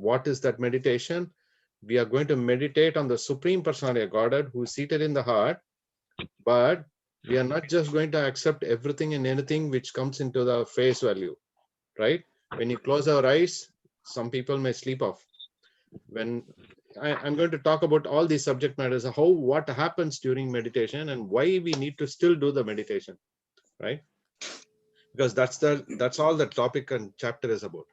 What is that meditation? We are going to meditate on the Supreme Personality of Godhead who is seated in the heart, but we are not just going to accept everything and anything which comes into the face value, right? When you close our eyes, some people may sleep off. When I'm going to talk about all these subject matters, what happens during meditation and why we need to still do the meditation, right? Because that's all the topic and chapter is about.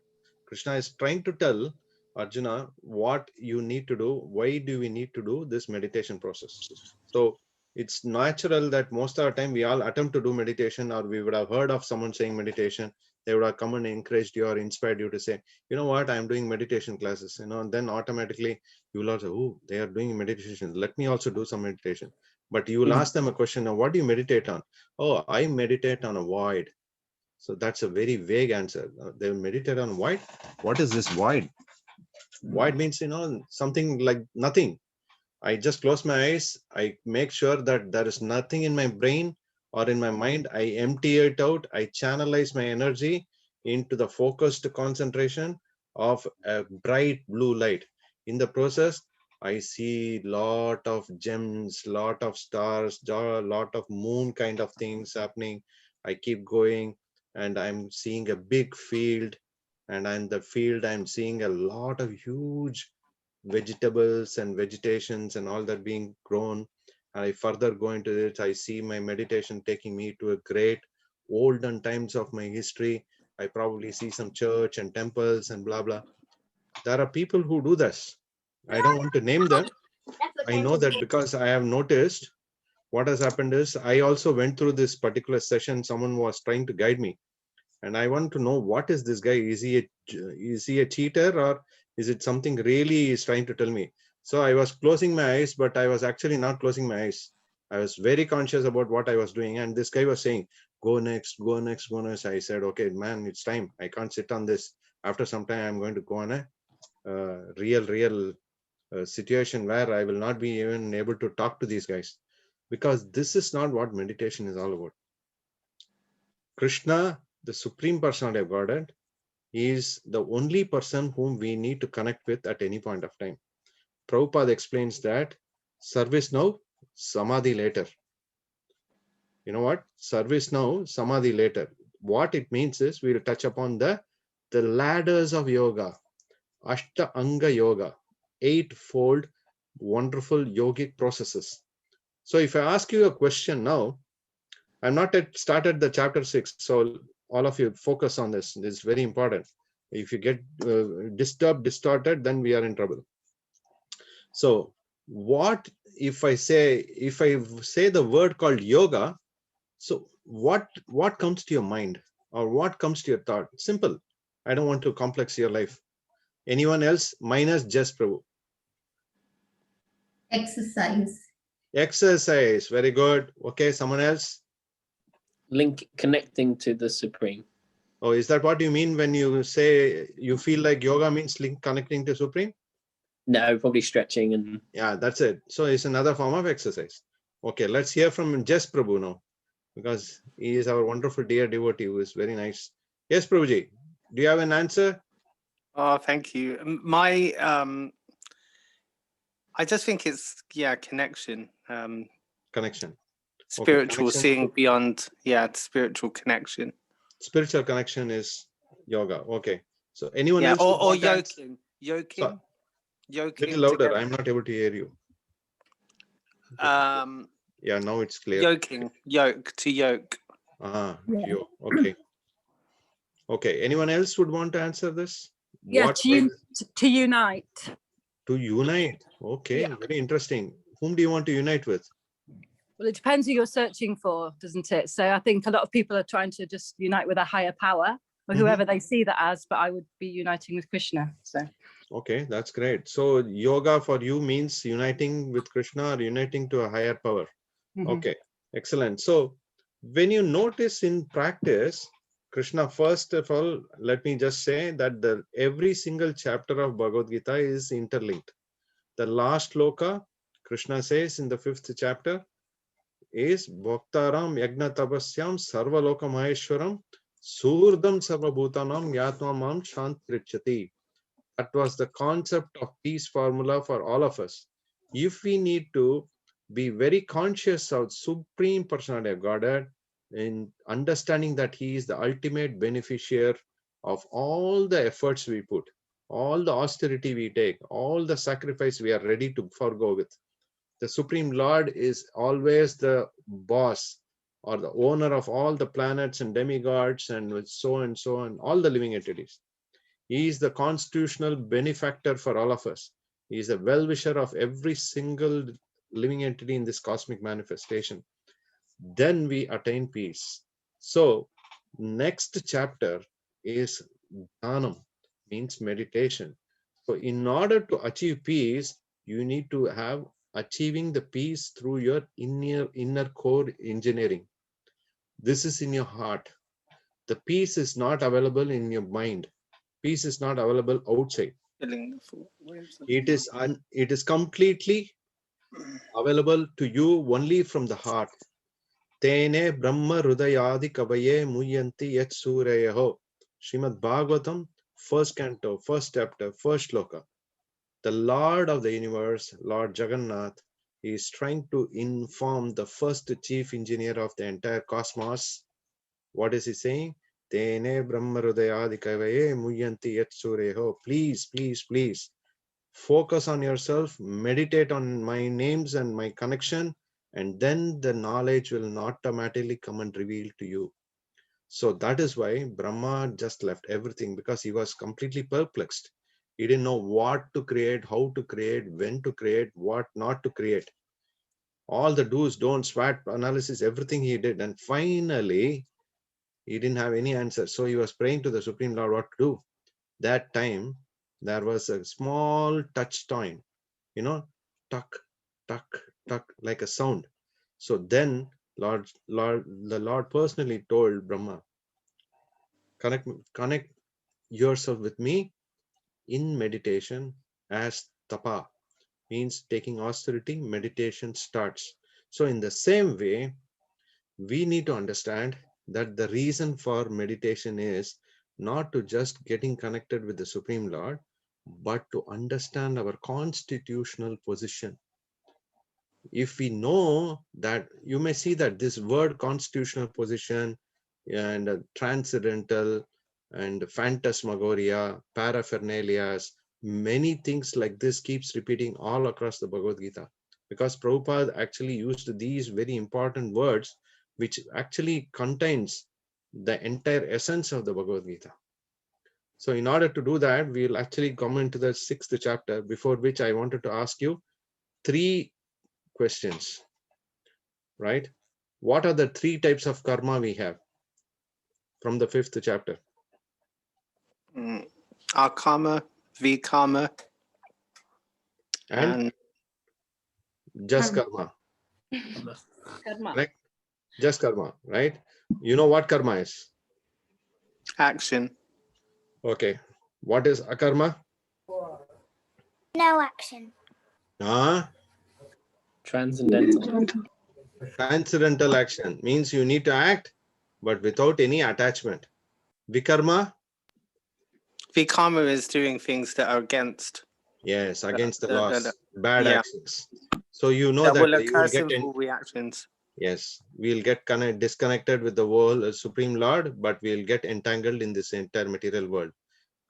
Krishna is trying to tell Arjuna what you need to do. Why do we need to do this meditation process? So it's natural that most of the time we all attempt to do meditation, or we would have heard of someone saying meditation. They would have come and encouraged you or inspired you to say, you know what, I'm doing meditation classes, and then automatically you will also, oh, they are doing meditation. Let me also do some meditation. But you will ask them a question, now, what do you meditate on? Oh, I meditate on a void. So that's a very vague answer. They will meditate on void. What is this void? Void means, something like nothing. I just close my eyes. I make sure that there is nothing in my brain or in my mind. I empty it out. I channelize my energy into the focused concentration of a bright blue light. In the process, I see lot of gems, lot of stars, lot of moon kind of things happening. I keep going and I'm seeing a big field, and in the field I'm seeing a lot of huge vegetables and vegetations and all that being grown. And I further go into it. I see my meditation taking me to a great olden times of my history. I probably see some church and temples and blah blah. There are people who do this. I don't want to name them. I know that because I have noticed what has happened is I also went through this particular session. Someone was trying to guide me, and I want to know, what is this guy? Is he a cheater, or is it something really he's trying to tell me? So I was closing my eyes, but I was actually not closing my eyes. I was very conscious about what I was doing, and this guy was saying, go next, go next, go next. I said, okay, man, it's time. I can't sit on this. After some time, I'm going to go on a real situation where I will not be even able to talk to these guys, because this is not what meditation is all about. Krishna, the Supreme Personality of Godhead, is the only person whom we need to connect with at any point of time. Prabhupada explains that service now, samadhi later. You know what? Service now, samadhi later. What it means is we will touch upon the ladders of yoga, Ashta Anga Yoga, eightfold wonderful yogic processes. So if I ask you a question now, I'm not yet started the chapter 6, so all of you focus on this. This is very important. If you get distorted, then we are in trouble. So what if I say the word called yoga, so what comes to your mind, or what comes to your thought? Simple. I don't want to complex your life. Anyone else minus just Prabhu? Exercise. Exercise. Very good. Okay, someone else? Connecting to the Supreme. Oh, is that what you mean when you say you feel like yoga means connecting to Supreme? No, probably stretching and... Yeah, that's it. So it's another form of exercise. Okay, let's hear from Just Prabhu now, because he is our wonderful dear devotee who is very nice. Yes, Prabhuji, do you have an answer? Oh, thank you. I just think it's, connection. Connection. Spiritual, connection. Seeing beyond, spiritual connection. Spiritual connection is yoga. Okay. So anyone else? Or yoking. Yoking. Yoking. Little louder. Together. I'm not able to hear you. Yeah, now it's clear. Yoking. Yoke. To yoke. Okay. Okay. Anyone else would want to answer this? Yeah, to unite. To unite. Okay, very interesting. Whom do you want to unite with? Well, it depends who you're searching for, doesn't it? So I think a lot of people are trying to just unite with a higher power, or whoever they see that as, but I would be uniting with Krishna. So okay, that's great. So yoga for you means uniting with Krishna or uniting to a higher power. Okay, excellent. So when you notice in practice, Krishna, first of all, let me just say that every single chapter of Bhagavad Gita is interlinked. The last loka, Krishna says in the 5th chapter, is Bhaktaram Yagna Tapasyam Sarvaloka Maheshwaram Surdam Sarvabhutanam Yatma Mam Shant Prichati. That was the concept of peace formula for all of us. If we need to be very conscious of Supreme Personality of Godhead, in understanding that He is the ultimate beneficiary of all the efforts we put, all the austerity we take, all the sacrifice we are ready to forego with. The Supreme Lord is always the boss or the owner of all the planets and demigods and so and so and all the living entities. He is the constitutional benefactor for all of us. He is the well-wisher of every single living entity in this cosmic manifestation. Then we attain peace. So next chapter is dhanam, means meditation. So in order to achieve peace, you need to have achieving the peace through your inner core engineering. This is in your heart. The peace is not available in your mind. Peace is not available outside. Filling the full waves of It is completely available to you only from the heart. Tene Brahma Hridayadi Kavaye Muyanti Yat Surayaho. Srimad Bhagavatam, first canto, first chapter, first shloka. The Lord of the universe, Lord Jagannath, is trying to inform the first chief engineer of the entire cosmos. What is he saying? Tene Brahma Hridayadi Kavaye Muyanti Yat Surayaho. Please, please, please. Focus on yourself, meditate on my names and my connection, and then the knowledge will automatically come and reveal to you. So that is why Brahma just left everything, because he was completely perplexed. He didn't know what to create, how to create, when to create, what not to create. All the do's, don'ts, SWOT analysis, everything he did. And finally, he didn't have any answer. So he was praying to the Supreme Lord what to do. That time, there was a small touch toy, tuck, tuck, tuck, like a sound. So then the Lord personally told Brahma, connect yourself with me in meditation as tapa, means taking austerity, meditation starts. So in the same way, we need to understand that the reason for meditation is not to just getting connected with the Supreme Lord, but to understand our constitutional position. If we know that, you may see that this word constitutional position and transcendental and phantasmagoria, paraphernalias, many things like this keeps repeating all across the Bhagavad Gita, because Prabhupada actually used these very important words, which actually contains the entire essence of the Bhagavad Gita. So in order to do that, we'll actually come into the 6th chapter, before which I wanted to ask you 3 questions, right? What are the 3 types of karma we have from the 5th chapter? Akama, Vikama, And and just karma, Karma. correct? Just karma, right? You know what karma is? action. Okay. What is akarma? No action. Transcendental. Transcendental action means you need to act, but without any attachment. Vikarma? Vikama is doing things that are against Yes, against the the- laws, bad yeah. actions. So you know that that will you will occur get simple reactions. yes, we'll get disconnected with the world, Supreme Lord, but we'll get entangled in this entire material world.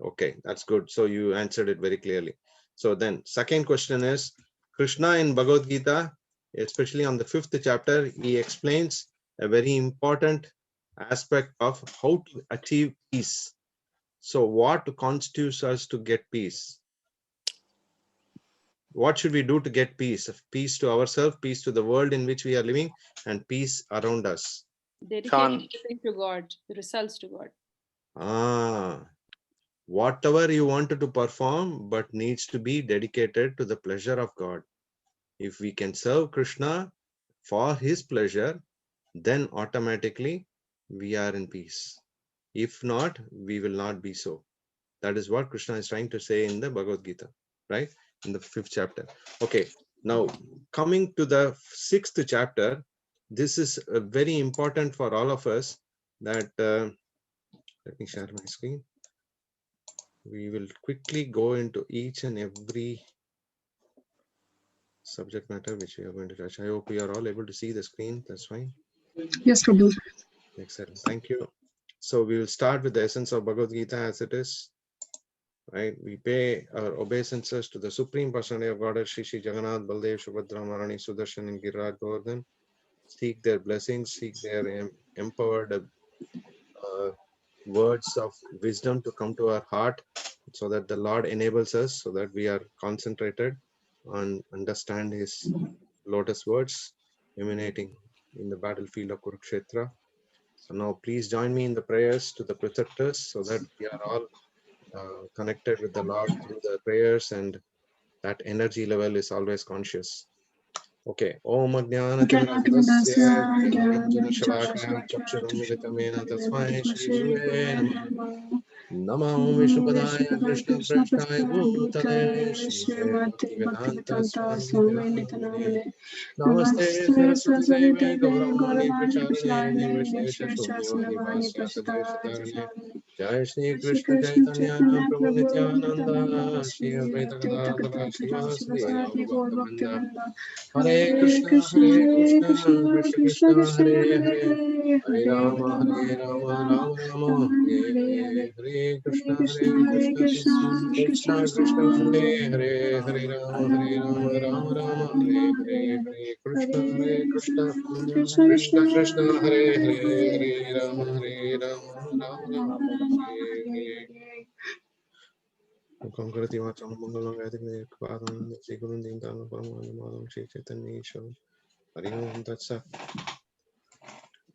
Okay, that's good. So you answered it very clearly. So then second question is, Krishna in Bhagavad Gita, especially on the 5th chapter, he explains a very important aspect of how to achieve peace. So what constitutes us to get peace? What should we do to get peace? Peace to ourselves, peace to the world in which we are living, and peace around us. Dedicate Can't. everything to God, the results to God. Whatever you wanted to perform, but needs to be dedicated to the pleasure of God. If we can serve Krishna for his pleasure, then automatically we are in peace. If not, we will not be so. That is what Krishna is trying to say in the Bhagavad Gita, right? In the 5th chapter. Okay, now coming to the 6th chapter, this is very important for all of us that, let me share my screen. we will quickly go into each and every subject matter which we are going to touch. I hope we are all able to see the screen. That's fine. Yes, Prabhu. Excellent. Thank you. So we will start with the essence of Bhagavad Gita as it is. Right? We pay our obeisances to the Supreme Personality of Godhead, Shri Shri Jagannath, Baldev, Subhadra, Marani, Sudarshan, and Giriraj Govardhan. Seek their blessings, seek their empowered words of wisdom to come to our heart so that the Lord enables us, so that we are concentrated on understand his lotus words emanating in the battlefield of Kurukshetra. So now please join me in the prayers to the preceptors so that we are all connected with the Lord through the prayers, and that energy level is always conscious. Okay. Om Ajnanatimidasya Jnananjana Chakshuram Militamena Tasmai Shri Gurave Namah. Namo Om Vishnupadaya Krishna Prasthaya Bhutale Shri Bhaktivedanta Swami Nityanamane. Namaste Saraswati Deve Gauravani Pracharane Nirvishesha Shunyavadi Vasya Sadeshitarane. Jai Shri Krishna Chaitanya Prabhu Nityananda Shri Advaita Gadadara Srivasadi Gaur Bhaktivinoda. Hare Krishna, Krishna Krishna, Hare Hare, Hare Rama, Rama Rama, Hare Hare, Hare Krishna, Krishna Krishna Krishna, Hare Hare, Hare Rama, Rama Rama, Hare Hare, Hare Krishna, Krishna Krishna, Hare Hare, Hare Rama, Rama Rama, Hare Hare. Congrati Vacham Mangalam Vedic Padam, Sigurun Dindana Param, Shri Chaitanya Ishwar. Hari Om Tat Sat.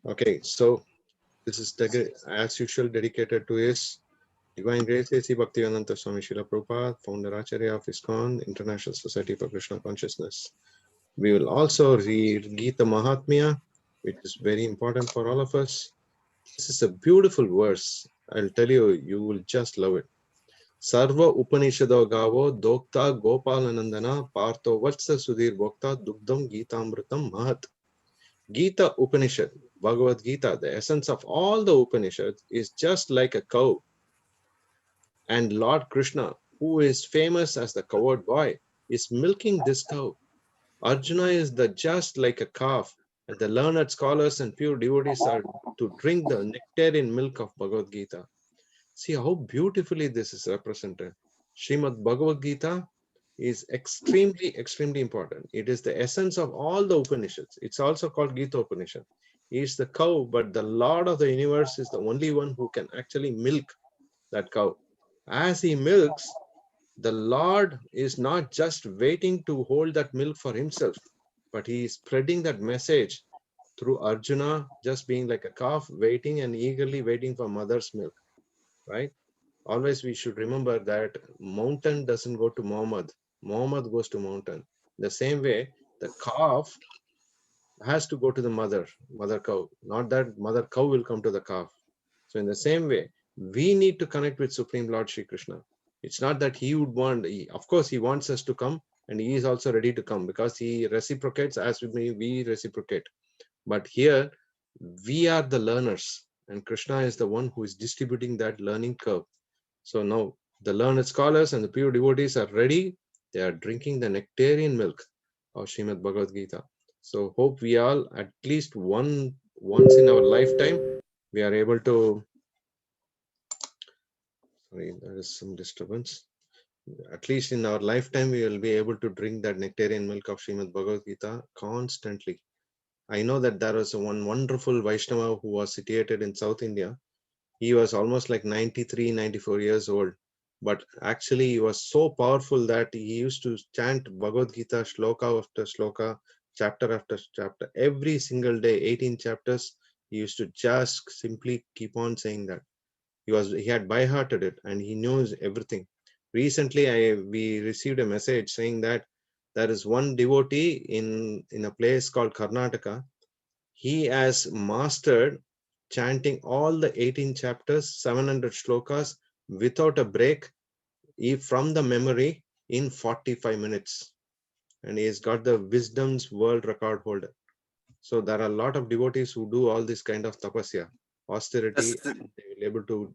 Okay, so this is as usual dedicated to his Divine Grace A.C. Bhaktivedanta Swami Srila Prabhupada, founder Acharya of ISKCON, International Society for Krishna Consciousness. We will also read Gita Mahatmya, which is very important for all of us. This is a beautiful verse. I'll tell you, you will just love it. Sarva Upanishado Gavo Dokta Gopalanandana Partho Vatsa Sudhir Bhokta Dugdam Gita Amritam Mahat. Gita Upanishad, Bhagavad Gita, the essence of all the Upanishads, is just like a cow. And Lord Krishna, who is famous as the coward boy, is milking this cow. Arjuna is just like a calf, and the learned scholars and pure devotees are to drink the nectarian milk of Bhagavad Gita. See how beautifully this is represented. Srimad Bhagavad Gita is extremely, extremely important. It is the essence of all the Upanishads. It's also called Gita Upanishad. He is the cow, but the Lord of the universe is the only one who can actually milk that cow. As he milks, the Lord is not just waiting to hold that milk for himself, but he is spreading that message through Arjuna, just being like a calf, waiting and eagerly waiting for mother's milk, right? Always we should remember that mountain doesn't go to Muhammad. Muhammad goes to mountain. The same way, the calf has to go to the mother cow, not that mother cow will come to the calf. So in the same way, we need to connect with Supreme Lord Shri Krishna. It's not that he would want, of course, he wants us to come, and he is also ready to come because he reciprocates as we reciprocate. But here, we are the learners, and Krishna is the one who is distributing that learning curve. So now the learned scholars and the pure devotees are ready. They are drinking the nectarian milk of Srimad Bhagavad Gita. So hope we all, at least once in our lifetime, we are able to, sorry, there is some disturbance. At least in our lifetime, we will be able to drink that nectarian milk of Srimad Bhagavad Gita constantly. I know that there was one wonderful Vaishnava who was situated in South India. He was almost like 93, 94 years old. But actually, he was so powerful that he used to chant Bhagavad Gita shloka after shloka, chapter after chapter, every single day, 18 chapters. He used to just simply keep on saying that. He had by-hearted it and he knows everything. Recently, we received a message saying that there is one devotee in a place called Karnataka. He has mastered chanting all the 18 chapters, 700 shlokas without a break from the memory in 45 minutes. And he has got the wisdom's world record holder. So there are a lot of devotees who do all this kind of tapasya, austerity, and they will be able to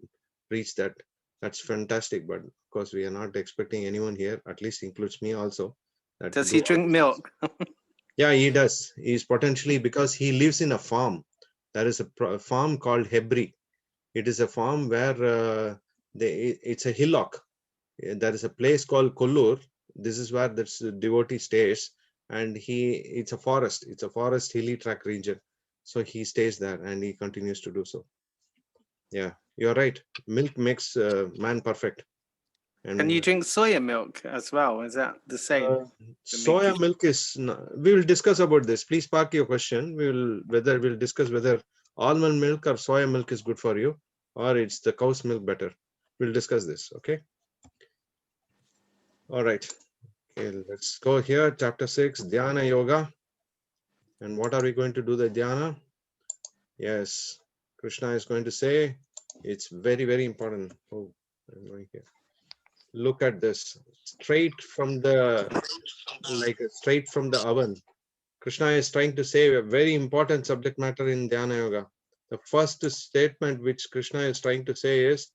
reach that. That's fantastic. But of course, we are not expecting anyone here, at least includes me also. That Does do he all drink this. milk? Yeah, he does. He's potentially, because he lives in a farm. There is a farm called Hebri. It is a farm where it's a hillock. There is a place called Kollur. This is where this devotee stays, and it's a forest. It's a forest hilly track region. So he stays there, and he continues to do so. Yeah, you're right. Milk makes man perfect. Can you And drink soya milk as well? Is that the same? soya milk is. We will discuss about this. Please park your question. We'll discuss whether almond milk or soya milk is good for you, or it's the cow's milk better. We'll discuss this. Okay. All right. Okay, let's go here. Chapter 6, Dhyana Yoga. And what are we going to do the dhyana? Yes, Krishna is going to say it's very, very important. Oh, I'm going here. Look at this. Straight from the oven. Krishna is trying to say a very important subject matter in Dhyana Yoga. The first statement which Krishna is trying to say is,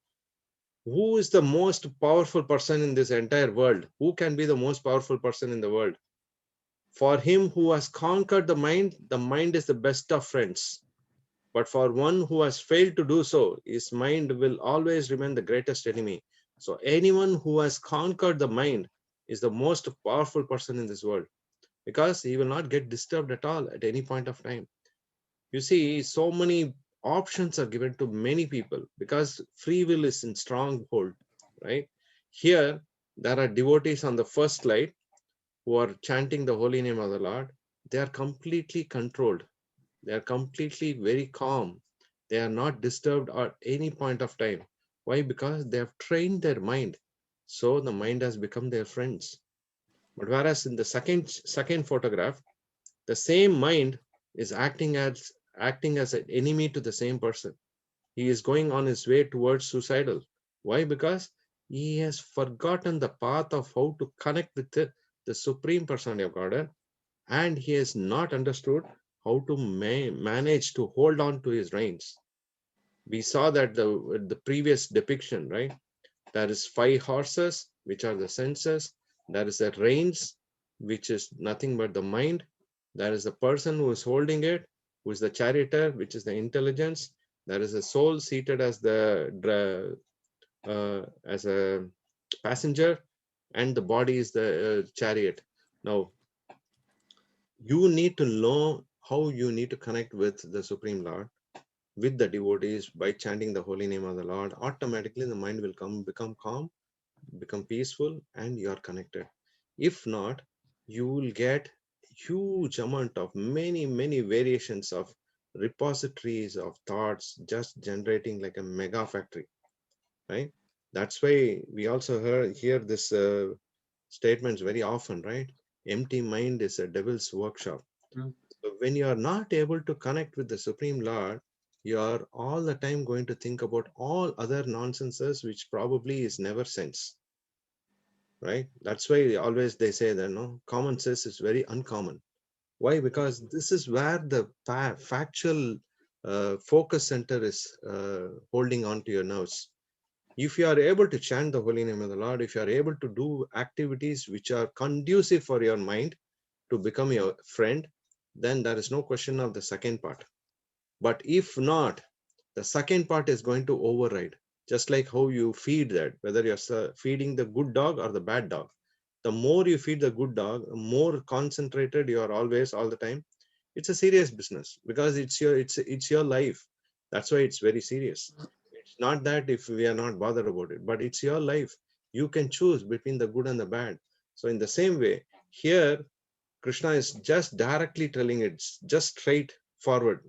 who is the most powerful person in this entire world? Who can be the most powerful person in the world? For him who has conquered the mind is the best of friends. But for one who has failed to do so, his mind will always remain the greatest enemy. So anyone who has conquered the mind is the most powerful person in this world, because he will not get disturbed at all at any point of time. You see, so many options are given to many people because free will is in strong hold, right? Here, there are devotees on the first slide who are chanting the holy name of the Lord. They are completely controlled. They are completely very calm. They are not disturbed at any point of time. Why? Because they have trained their mind. So the mind has become their friends. But whereas in the second photograph, the same mind is acting as an enemy to the same person. He is going on his way towards suicidal. Why? Because he has forgotten the path of how to connect with the Supreme Personality of Godhead, and he has not understood how to manage to hold on to his reins. We saw that the previous depiction, right? There is 5 horses, which are the senses. There is a reins, which is nothing but the mind. There is a person who is holding it, who is the charioteer, which is the intelligence. There is a soul seated as as a passenger, and the body is the chariot. Now, you need to know how you need to connect with the Supreme Lord, with the devotees, by chanting the holy name of the Lord. Automatically, the mind will become calm, become peaceful, and you are connected. If not, you will get huge amount of many variations of repositories of thoughts just generating like a mega factory, right? That's why we also hear this statements very often, right? Empty mind is a devil's workshop. So when you are not able to connect with the Supreme Lord, you are all the time going to think about all other nonsenses, which probably is never sense, right? That's why always they say that no common sense is very uncommon. Why? Because this is where the factual focus center is holding on to your nerves. If you are able to chant the holy name of the Lord, if you are able to do activities which are conducive for your mind to become your friend, then there is no question of the second part. But if not, the second part is going to override. Just like how you feed that, whether you're feeding the good dog or the bad dog. The more you feed the good dog, the more concentrated you are always, all the time. It's a serious business because it's your life. That's why it's very serious. It's not that if we are not bothered about it, but it's your life. You can choose between the good and the bad. So in the same way, here Krishna is just directly telling it, just straight forward.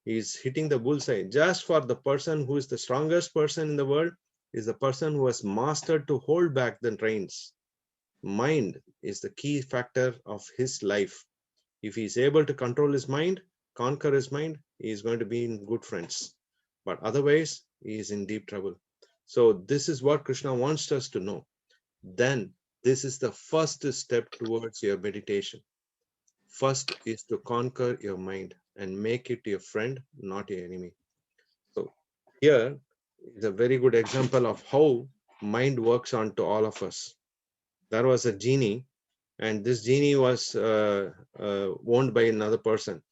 He's hitting the bullseye. Just for the person who is the strongest person in the world is the person who has mastered to hold back the reins. Mind is the key factor of his life. If he is able to control his mind, conquer his mind, he is going to be in good friends. But otherwise, he is in deep trouble. So this is what Krishna wants us to know. Then this is the first step towards your meditation. First is to conquer your mind and make it your friend, not your enemy. So here is a very good example of how mind works onto all of us. There was a genie, and this genie was owned by another person.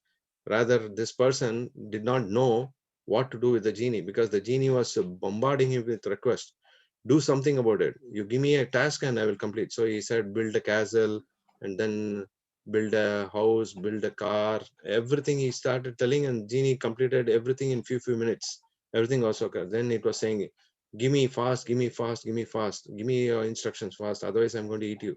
Rather, this person did not know what to do with the genie, because the genie was bombarding him with requests. Do something about it. You give me a task and I will complete. So he said, build a castle, and then build a house, build a car, everything he started telling, and genie completed everything in few minutes. Everything was okay. Then it was saying, give me fast, give me fast, give me fast, give me your instructions fast, otherwise I'm going to eat you.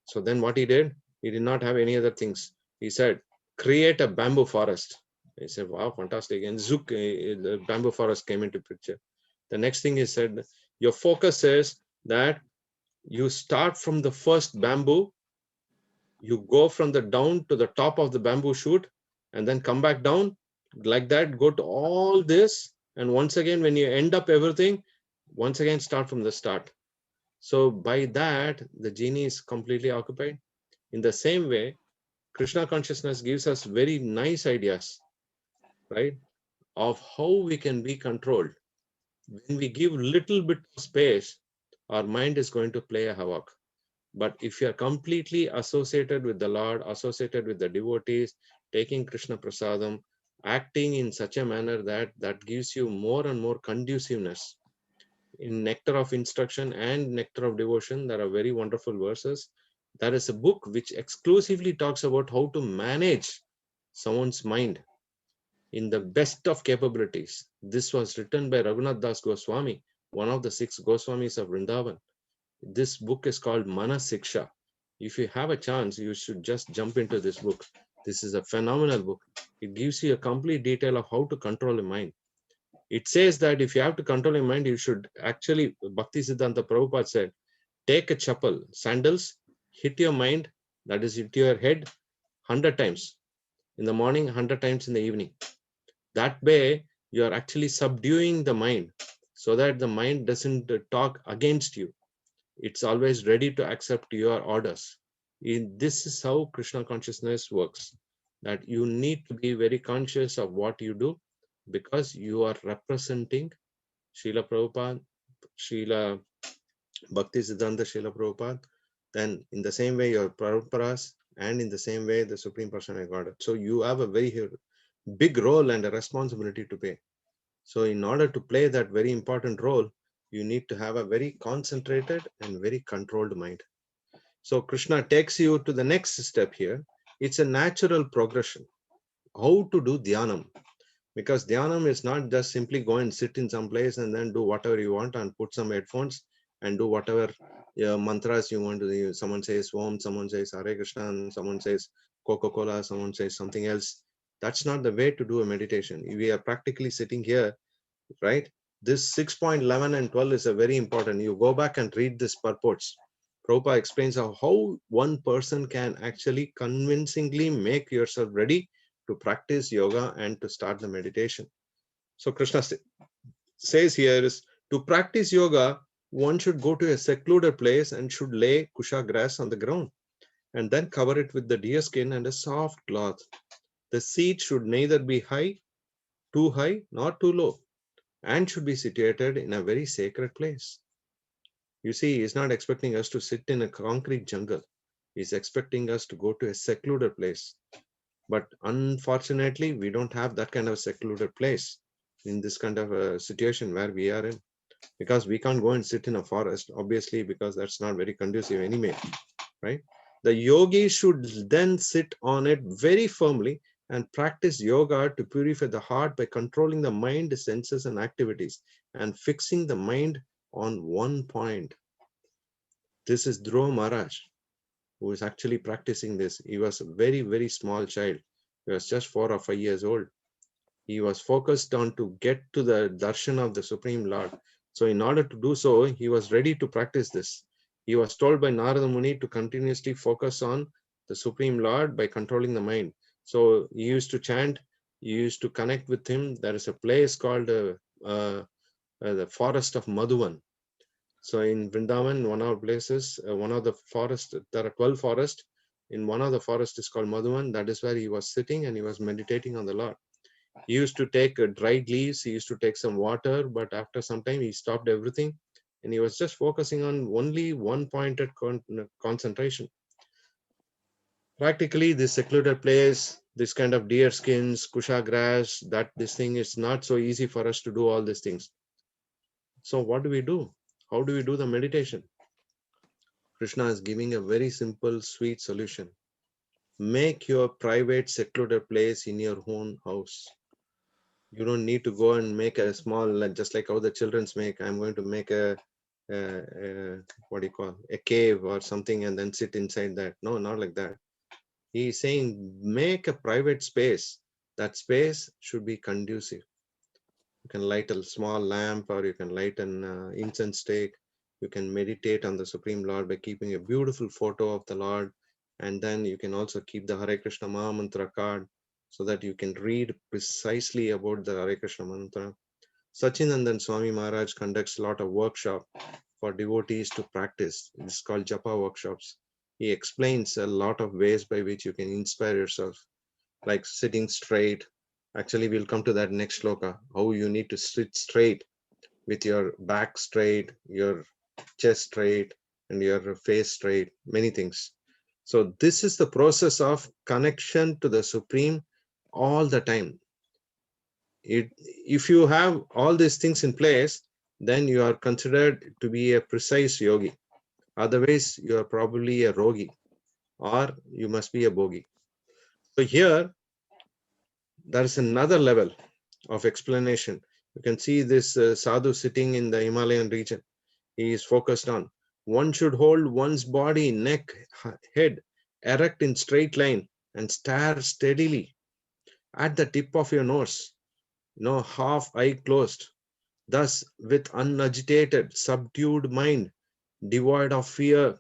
So then what he did, he did not have any other things. He said, create a bamboo forest. He said, wow, fantastic. And Zook, the bamboo forest came into picture. The next thing he said, your focus is that you start from the first bamboo, you go from the down to the top of the bamboo shoot, and then come back down like that, go to all this. And once again, when you end up everything, once again, start from the start. So by that, the genie is completely occupied. In the same way, Krishna consciousness gives us very nice ideas, right, of how we can be controlled. When we give little bit of space, our mind is going to play a havoc. But if you are completely associated with the Lord, associated with the devotees, taking Krishna Prasadam, acting in such a manner that gives you more and more conduciveness. In Nectar of Instruction and Nectar of Devotion, there are very wonderful verses. There is a book which exclusively talks about how to manage someone's mind in the best of capabilities. This was written by Raghunath Das Goswami, one of the 6 Goswamis of Vrindavan. This book is called Mana Siksha. If you have a chance, you should just jump into this book. This is a phenomenal book. It gives you a complete detail of how to control a mind. It says that if you have to control your mind, you should actually, Bhakti Siddhanta Prabhupada said, take a chappal, sandals, hit your mind, that is hit your head 100 times in the morning, 100 times in the evening. That way, you are actually subduing the mind so that the mind doesn't talk against you. It's always ready to accept your orders. This is how Krishna consciousness works, that you need to be very conscious of what you do, because you are representing Srila Prabhupada, Srila Bhakti Siddhanta Srila Prabhupada, then in the same way your Prabhupadas, and in the same way the Supreme Personality of Godhead. So you have a very big role and a responsibility to play. So in order to play that very important role, you need to have a very concentrated and very controlled mind. So Krishna takes you to the next step here. It's a natural progression. How to do dhyanam? Because dhyanam is not just simply go and sit in some place and then do whatever you want and put some headphones and do whatever mantras you want to do. Someone says Om, someone says Hare Krishna, and someone says Coca-Cola, someone says something else. That's not the way to do a meditation. We are practically sitting here, right? This 6.11 and 12 is a very important. You go back and read this purports. Prabhupada explains how one person can actually convincingly make yourself ready to practice yoga and to start the meditation. So Krishna says here is, to practice yoga, one should go to a secluded place and should lay kusha grass on the ground and then cover it with the deer skin and a soft cloth. The seat should neither be too high, nor too low, and should be situated in a very sacred place. You see, he's not expecting us to sit in a concrete jungle. He's expecting us to go to a secluded place. But unfortunately, we don't have that kind of secluded place in this kind of a situation where we are in, because we can't go and sit in a forest, obviously, because that's not very conducive anyway, right? The yogi should then sit on it very firmly and practice yoga to purify the heart by controlling the mind, senses, and activities and fixing the mind on one point. This is Dhruva Maharaj, who is actually practicing this. He was a very, very small child. He was just 4 or 5 years old. He was focused on to get to the darshan of the Supreme Lord. So in order to do so, he was ready to practice this. He was told by Narada Muni to continuously focus on the Supreme Lord by controlling the mind. So he used to chant, he used to connect with him. There is a place called the forest of Madhuvan. So in Vrindavan, one of the places, one of the forests, there are 12 forests. In one of the forests is called Madhuvan. That is where he was sitting and he was meditating on the Lord. He used to take dried leaves, he used to take some water, but after some time he stopped everything and he was just focusing on only one pointed concentration. Practically, this secluded place, this kind of deer skins, kusha grass, that this thing is not so easy for us to do all these things. So what do we do? How do we do the meditation? Krishna is giving a very simple, sweet solution. Make your private secluded place in your own house. You don't need to go and make a small, just like how the children's make. I'm going to make a what do you call, a cave or something and then sit inside that. No, not like that. He is saying make a private space. That space should be conducive. You can light a small lamp or you can light an incense stick. You can meditate on the Supreme Lord by keeping a beautiful photo of the Lord. And then you can also keep the Hare Krishna Maha Mantra card so that you can read precisely about the Hare Krishna Mantra. Sachinandan Swami Maharaj conducts a lot of workshop for devotees to practice. It's called Japa workshops. He explains a lot of ways by which you can inspire yourself, like sitting straight. Actually, we'll come to that next shloka, how you need to sit straight with your back straight, your chest straight, and your face straight, many things. So this is the process of connection to the Supreme all the time. If you have all these things in place, then you are considered to be a precise yogi. Otherwise, you are probably a rogi or you must be a bogi. So here, there is another level of explanation. You can see this sadhu sitting in the Himalayan region. He is focused on. One should hold one's body, neck, head erect in straight line and stare steadily at the tip of your nose, half eye closed. Thus, with unagitated, subdued mind, devoid of fear,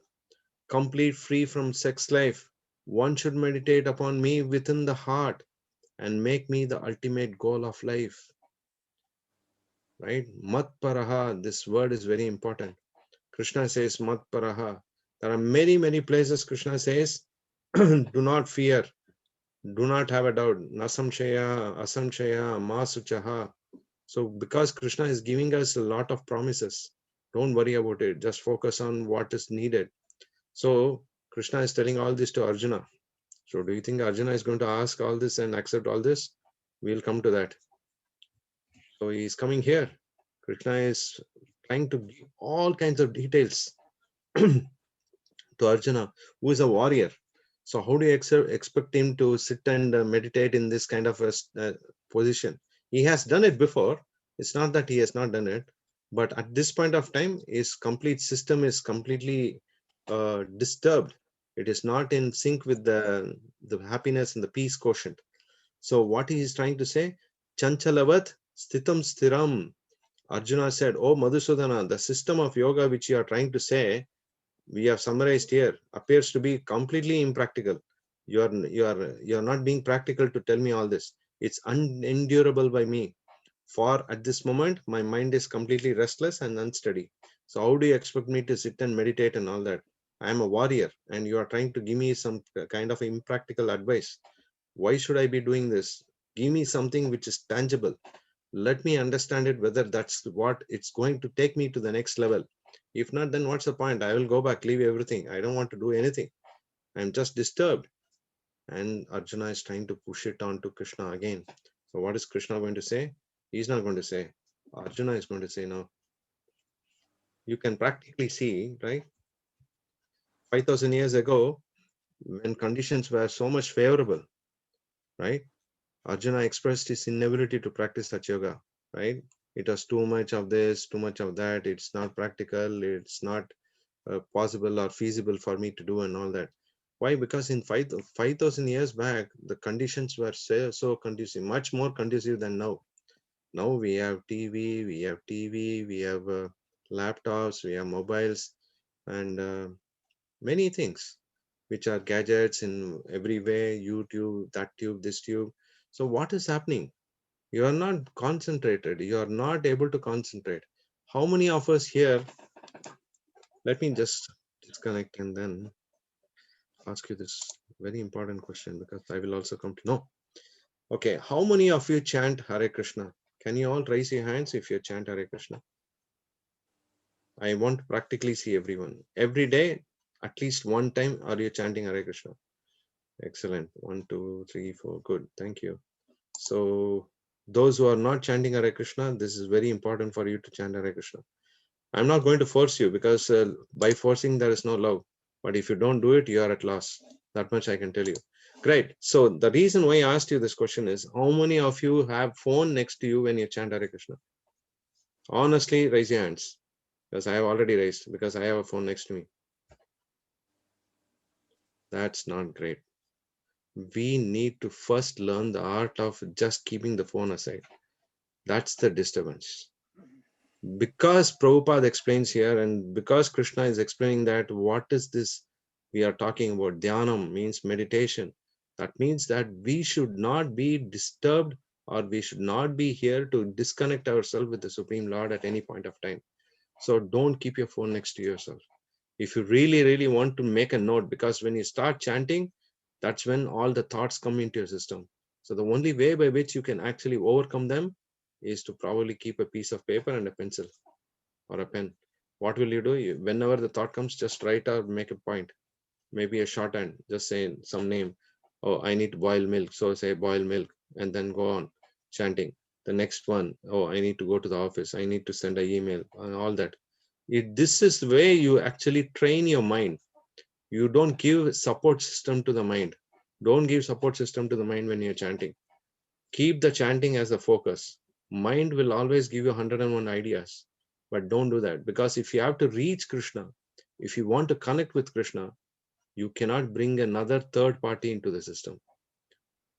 complete free from sex life, one should meditate upon me within the heart and make me the ultimate goal of life. Right? Mat paraha, this word is very important. Krishna says mat paraha. There are many, many places Krishna says, do not fear, do not have a doubt. Nasamshaya, asamshaya, masuchaha. So because Krishna is giving us a lot of promises, don't worry about it. Just focus on what is needed. So Krishna is telling all this to Arjuna. So do you think Arjuna is going to ask all this and accept all this? We'll come to that. So he is coming here. Krishna is trying to give all kinds of details to Arjuna, who is a warrior. So how do you expect him to sit and meditate in this kind of a position? He has done it before. It's not that he has not done it, but at this point of time, his complete system is completely disturbed. It is not in sync with the happiness and the peace quotient. So what he is trying to say, Chanchalavat Sthitam Sthiram. Arjuna said, oh Madhusudana, the system of yoga which you are trying to say, we have summarized here, appears to be completely impractical. You are not being practical to tell me all this. It's unendurable by me. For at this moment, my mind is completely restless and unsteady. So how do you expect me to sit and meditate and all that? I am a warrior and you are trying to give me some kind of impractical advice. Why should I be doing this? Give me something which is tangible. Let me understand it, whether that's what it's going to take me to the next level. If not, then what's the point? I will go back, leave everything. I don't want to do anything. I'm just disturbed. And Arjuna is trying to push it on to Krishna again. So what is Krishna going to say? He's not going to say. Arjuna is going to say, no. You can practically see, right? 5,000 years ago, when conditions were so much favorable, right? Arjuna expressed his inability to practice such yoga, right? It was too much of this, too much of that. It's not practical. It's not possible or feasible for me to do and all that. Why? Because in 5,000 years back, the conditions were so conducive, much more conducive than now. Now we have TV, we have laptops, we have mobiles, and many things which are gadgets in every way, YouTube, that tube, this tube. So what is happening? You are not concentrated. You are not able to concentrate. How many of us here, let me just disconnect and then ask you this very important question, because I will also come to know. Okay, how many of you chant Hare Krishna? Can you all raise your hands if you chant Hare Krishna? I want to practically see everyone. Every day, at least one time, are you chanting Hare Krishna? Excellent. 1, 2, 3, 4. Good. Thank you. So those who are not chanting Hare Krishna, this is very important for you to chant Hare Krishna. I'm not going to force you because by forcing there is no love. But if you don't do it, you are at loss. That much I can tell you. Great. So the reason why I asked you this question is, how many of you have phone next to you when you chant Hare Krishna? Honestly, raise your hands, because I have already raised, because I have a phone next to me. That's not great. We need to first learn the art of just keeping the phone aside. That's the disturbance. Because Prabhupada explains here, and because Krishna is explaining that what is this we are talking about, dhyanam means meditation. That means that we should not be disturbed, or we should not be here to disconnect ourselves with the Supreme Lord at any point of time. So don't keep your phone next to yourself. If you really, really want to make a note, because when you start chanting, that's when all the thoughts come into your system. So the only way by which you can actually overcome them is to probably keep a piece of paper and a pencil or a pen. What will you do? Whenever the thought comes, just write or make a point, maybe a shorthand, just say some name. Oh, I need to boil milk. So say boil milk, and then go on chanting. The next one, oh, I need to go to the office. I need to send an email and all that. This is the way you actually train your mind. You don't give support system to the mind. Don't give support system to the mind when you're chanting. Keep the chanting as a focus. Mind will always give you 101 ideas, but don't do that, because if you have to reach Krishna, if you want to connect with Krishna, you cannot bring another third party into the system.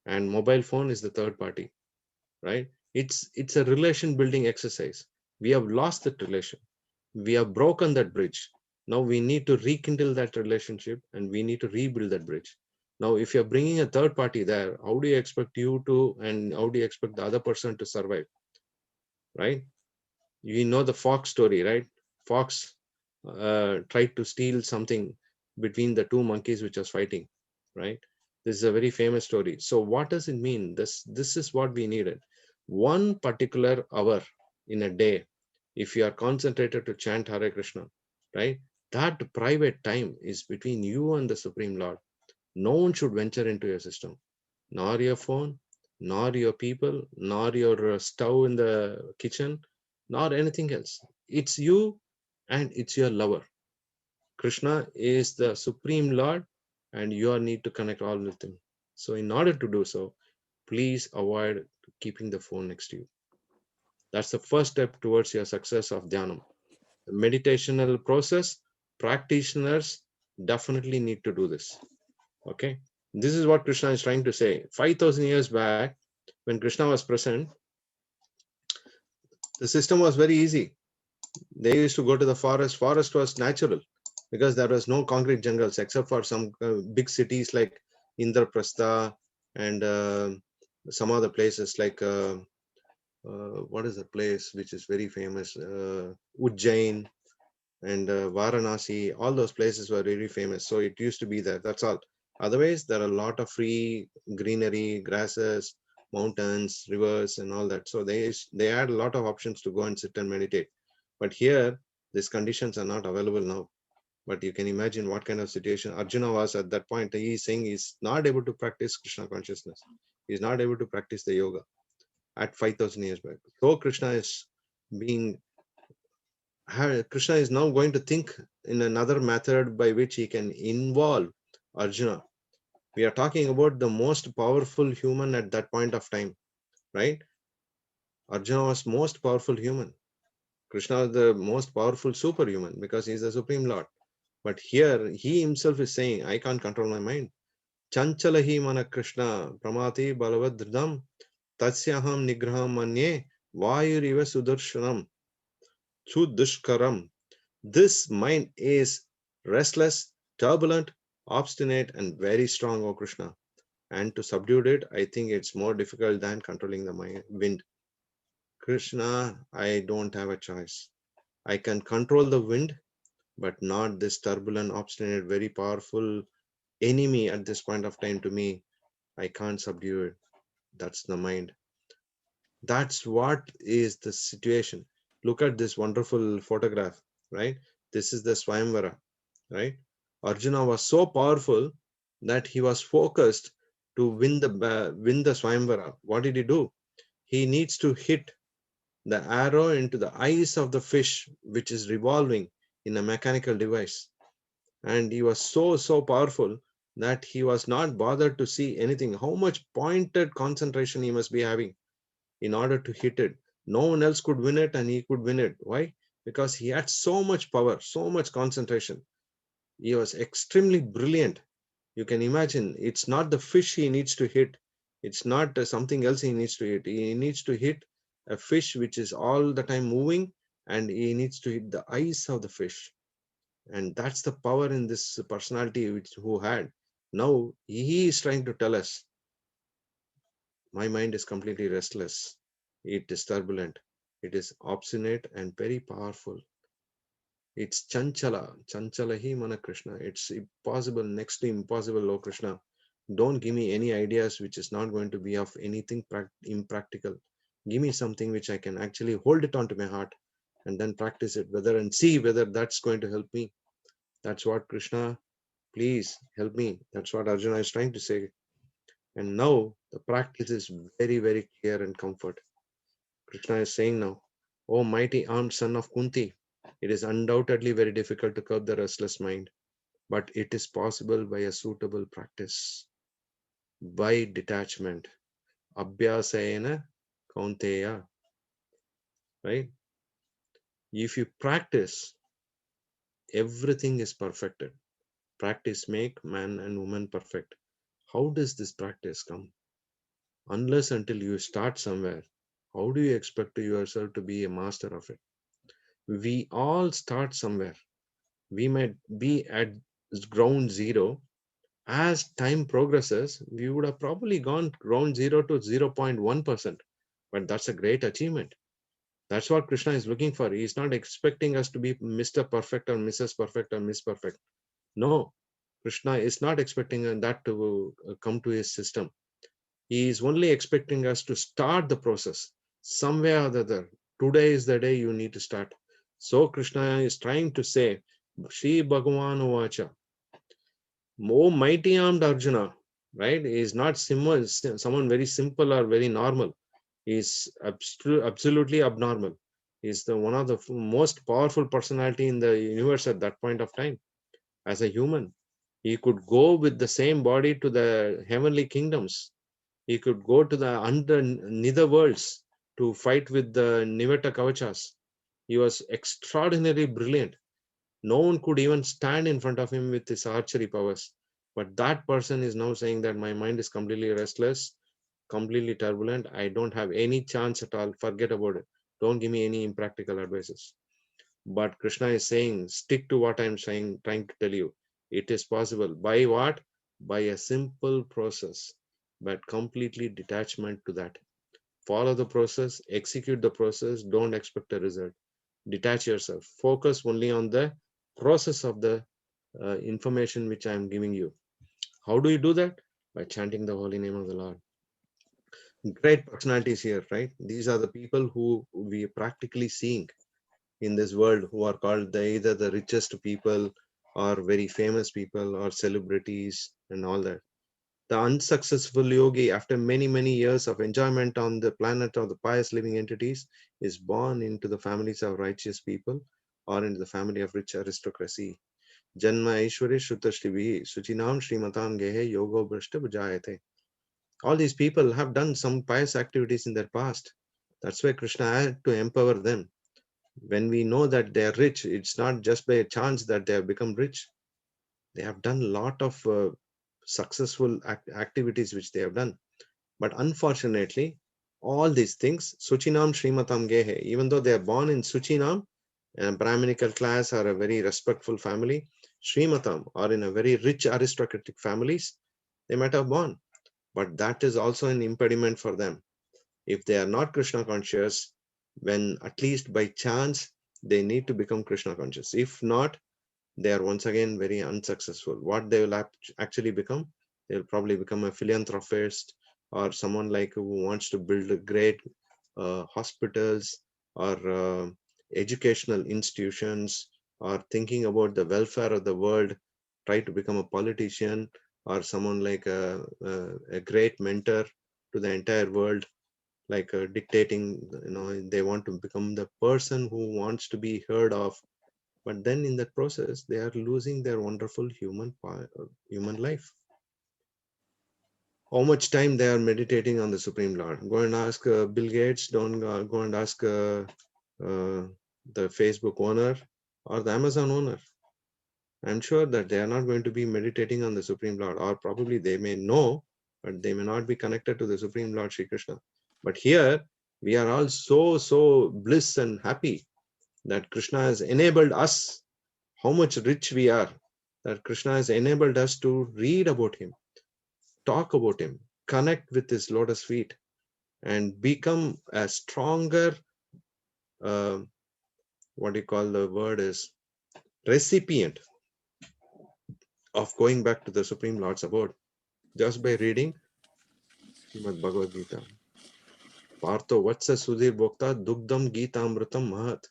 And mobile phone is the third party, right? It's a relation building exercise. We have lost that relation. We have broken that bridge. Now we need to rekindle that relationship, and we need to rebuild that bridge. Now, if you're bringing a third party there, how do you expect you to, and how do you expect the other person to survive, right? You know the fox story, right? Fox tried to steal something between the two monkeys which was fighting, right? This is a very famous story. So what does it mean? This is what we needed. One particular hour in a day, if you are concentrated to chant Hare Krishna, right? That private time is between you and the Supreme Lord. No one should venture into your system, nor your phone, nor your people, nor your stove in the kitchen, nor anything else. It's you and it's your lover. Krishna is the Supreme Lord, and you need to connect all with him. So in order to do so, please avoid keeping the phone next to you. That's the first step towards your success of dhyanam. The meditational process, practitioners definitely need to do this. Okay, this is what Krishna is trying to say. 5,000 years back, when Krishna was present, the system was very easy. They used to go to the forest. Forest was natural because there was no concrete jungles except for some big cities like Indraprastha and some other places like what is the place which is very famous? Ujjain and Varanasi. All those places were very famous. So it used to be there. That's all. Otherwise, there are a lot of free greenery, grasses, mountains, rivers, and all that. So they had a lot of options to go and sit and meditate. But here, these conditions are not available now. But you can imagine what kind of situation Arjuna was at that point. He is saying he's not able to practice Krishna consciousness. He's not able to practice the yoga at 5,000 years back. So Krishna is being Krishna is now going to think in another method by which he can involve Arjuna. We are talking about the most powerful human at that point of time, right? Arjuna was most powerful human. Krishna is the most powerful superhuman because he is the Supreme Lord. But here he himself is saying, I can't control my mind. Chanchalahi mana Krishna pramati balavadridam tasyaham nigraham manye vayuriva sudarshanam sudushkaram. This mind is restless, turbulent, obstinate, and very strong, O Krishna. And to subdue it, I think it's more difficult than controlling the wind. Krishna, I don't have a choice. I can control the wind, but not this turbulent, obstinate, very powerful enemy at this point of time to me. I can't subdue it. That's the mind. That's what is the situation. Look at this wonderful photograph, right? This is the Swayamvara, right? Arjuna was so powerful that he was focused to win the Swayamvara. What did he do? He needs to hit the arrow into the eyes of the fish, which is revolving in a mechanical device. And he was so powerful that he was not bothered to see anything. How much pointed concentration he must be having in order to hit it. No one else could win it and he could win it. Why? Because he had so much power, so much concentration. He was extremely brilliant. You can imagine, it's not the fish he needs to hit. It's not something else he needs to hit. He needs to hit a fish which is all the time moving, and he needs to hit the eyes of the fish. And that's the power in this personality who had. Now he is trying to tell us, my mind is completely restless. It is turbulent. It is obstinate and very powerful. It's chanchala. Chanchala hi mana Krishna. It's impossible, next to impossible, oh Krishna. Don't give me any ideas which is not going to be of anything impractical. Give me something which I can actually hold it onto my heart and then practice it, and see whether that's going to help me. That's what Krishna, please help me. That's what Arjuna is trying to say. And now the practice is very clear and comfort. Krishna is saying now, O mighty armed son of Kunti, it is undoubtedly very difficult to curb the restless mind, but it is possible by a suitable practice, by detachment. Abhyasayana kaunteya, right? If you practice, everything is perfected. Practice make man and woman perfect. How does this practice come? Unless until you start somewhere, how do you expect yourself to be a master of it? We all start somewhere. We might be at ground zero. As time progresses, we would have probably gone ground zero to 0.1%. But that's a great achievement. That's what Krishna is looking for. He is not expecting us to be Mr. Perfect or Mrs. Perfect or Miss Perfect. No, Krishna is not expecting that to come to his system. He is only expecting us to start the process somewhere or the other. Today is the day you need to start. So Krishna is trying to say, Shri Bhagavan Uvacha, O mighty armed Arjuna, right? He is not someone very simple or very normal. He is absolutely abnormal. He is one of the most powerful personality in the universe at that point of time. As a human, he could go with the same body to the heavenly kingdoms. He could go to the nether worlds to fight with the Nivata Kavachas. He was extraordinarily brilliant. No one could even stand in front of him with his archery powers. But that person is now saying that my mind is completely restless, completely turbulent. I don't have any chance at all. Forget about it. Don't give me any impractical advices. But Krishna is saying, stick to what I'm saying, trying to tell you. It is possible. By what? By a simple process, but completely detachment to that. Follow the process, execute the process, don't expect a result. Detach yourself. Focus only on the process of the information which I am giving you. How do you do that? By chanting the holy name of the Lord. Great personalities here, right? These are the people who we are practically seeing in this world, who are called either the richest people or very famous people or celebrities and all that. The unsuccessful yogi, after many years of enjoyment on the planet of the pious living entities, is born into the families of righteous people or into the family of rich aristocracy. Janma Aishwarya Shrutashrivi Suchinam Srimatam Gehe Yogo Brashta Bhajayate. All these people have done some pious activities in their past. That's why Krishna had to empower them. When we know that they are rich, it's not just by a chance that they have become rich. They have done a lot of successful activities which they have done. But unfortunately, all these things, Suchinam Srimatam Gehe, even though they are born in Suchinam, a Brahminical class or a very respectful family, Srimatam, or in a very rich aristocratic families, they might have born. But that is also an impediment for them. If they are not Krishna conscious, when at least by chance, they need to become Krishna conscious. If not, they are once again very unsuccessful. What they will actually become, they will probably become a philanthropist or someone like who wants to build a great hospitals or educational institutions, or thinking about the welfare of the world, try to become a politician, or someone like a great mentor to the entire world, like dictating, they want to become the person who wants to be heard of. But then in that process, they are losing their wonderful human life. How much time they are meditating on the Supreme Lord? Go and ask Bill Gates. Don't go and ask the Facebook owner or the Amazon owner. I'm sure that they are not going to be meditating on the Supreme Lord, or probably they may know, but they may not be connected to the Supreme Lord Shri Krishna. But here we are all so bliss and happy that Krishna has enabled us. How much rich we are, that Krishna has enabled us to read about him, talk about him, connect with his lotus feet, and become a stronger, what you call the word is, recipient of going back to the Supreme Lord's abode, just by reading Srimad Bhagavad Gita. Partho Vatsa Sudhir Bhokta Dugdam Gita Amritam Mahat.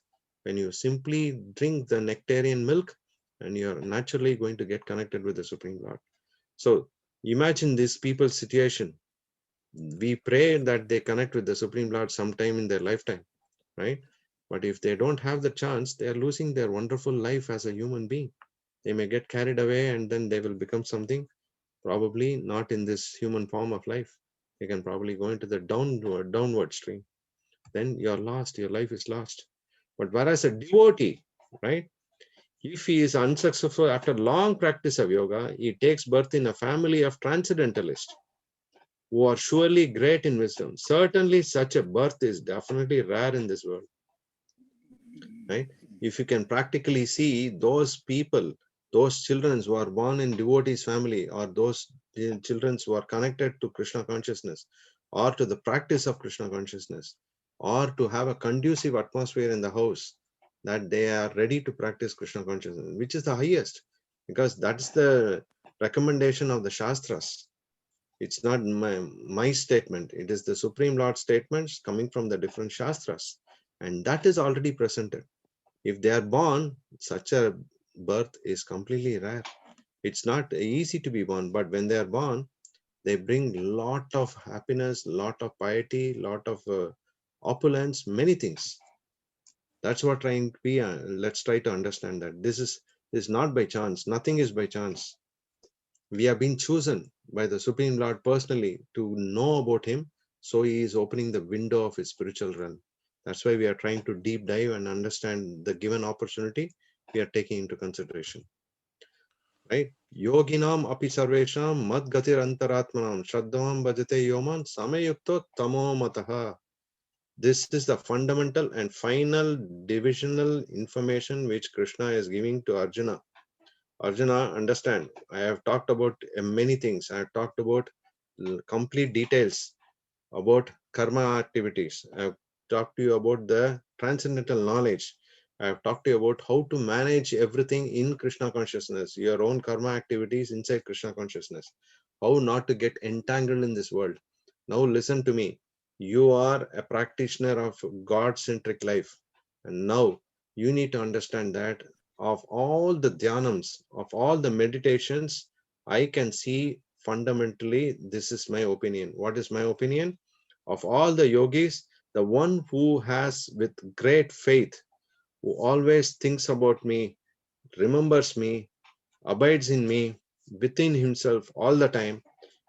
When you simply drink the nectarian milk, and you're naturally going to get connected with the Supreme Lord. So imagine this people's situation. We pray that they connect with the Supreme Lord sometime in their lifetime, right? But if they don't have the chance, they are losing their wonderful life as a human being. They may get carried away, and then they will become something, probably not in this human form of life. They can probably go into the downward stream. Then you're lost, your life is lost. But whereas a devotee, right, if he is unsuccessful after long practice of yoga, he takes birth in a family of transcendentalists who are surely great in wisdom. Certainly such a birth is definitely rare in this world, right? If you can practically see those people, those children who are born in devotees family, or those children who are connected to Krishna consciousness, or to the practice of Krishna consciousness, or to have a conducive atmosphere in the house, that they are ready to practice Krishna consciousness, which is the highest, because that's the recommendation of the Shastras. It's not my statement. It is the Supreme Lord statements coming from the different Shastras. And that is already presented. If they are born, such a birth is completely rare. It's not easy to be born, but when they are born, they bring lot of happiness, lot of piety, lot of opulence, many things. That's what trying to be. Let's try to understand that this is not by chance. Nothing is by chance. We have been chosen by the Supreme Lord personally to know about him. So he is opening the window of his spiritual realm. That's why we are trying to deep dive and understand the given opportunity we are taking into consideration. Right? Yoginam api sarvesham mad gatir antaratmanam shraddhavam bhajate yoman samayukto tamo mataha. This is the fundamental and final divisional information which Krishna is giving to Arjuna. Arjuna, understand, I have talked about many things. I have talked about complete details about karma activities. I have talked to you about the transcendental knowledge. I have talked to you about how to manage everything in Krishna consciousness, your own karma activities inside Krishna consciousness, how not to get entangled in this world. Now listen to me. You are a practitioner of God-centric life. And now you need to understand that of all the dhyanams, of all the meditations, I can see fundamentally, this is my opinion. What is my opinion? Of all the yogis, the one who has with great faith, who always thinks about me, remembers me, abides in me, within himself all the time,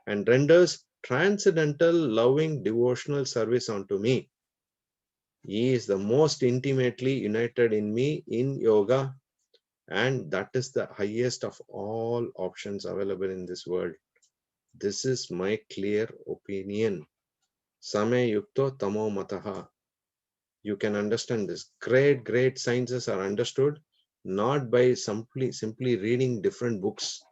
and renders transcendental, loving, devotional service unto me. He is the most intimately united in me in yoga, and that is the highest of all options available in this world. This is my clear opinion. Same yukto tamo mataha. You can understand this. Great sciences are understood not by simply reading different books,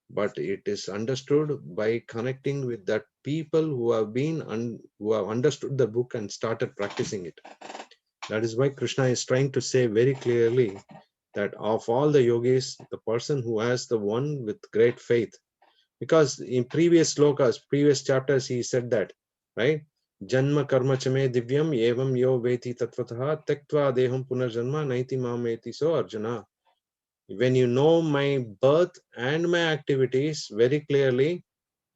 but it is understood by connecting with that people who have who have understood the book and started practicing it. That is why Krishna is trying to say very clearly that of all the yogis, the person who has the one with great faith, Because in previous slokas, previous chapters, he said that, right? Janma karma chame divyam evam yo veti tatvataha tektva deham punarjanma naiti mameti. So Arjuna, when you know my birth and my activities very clearly,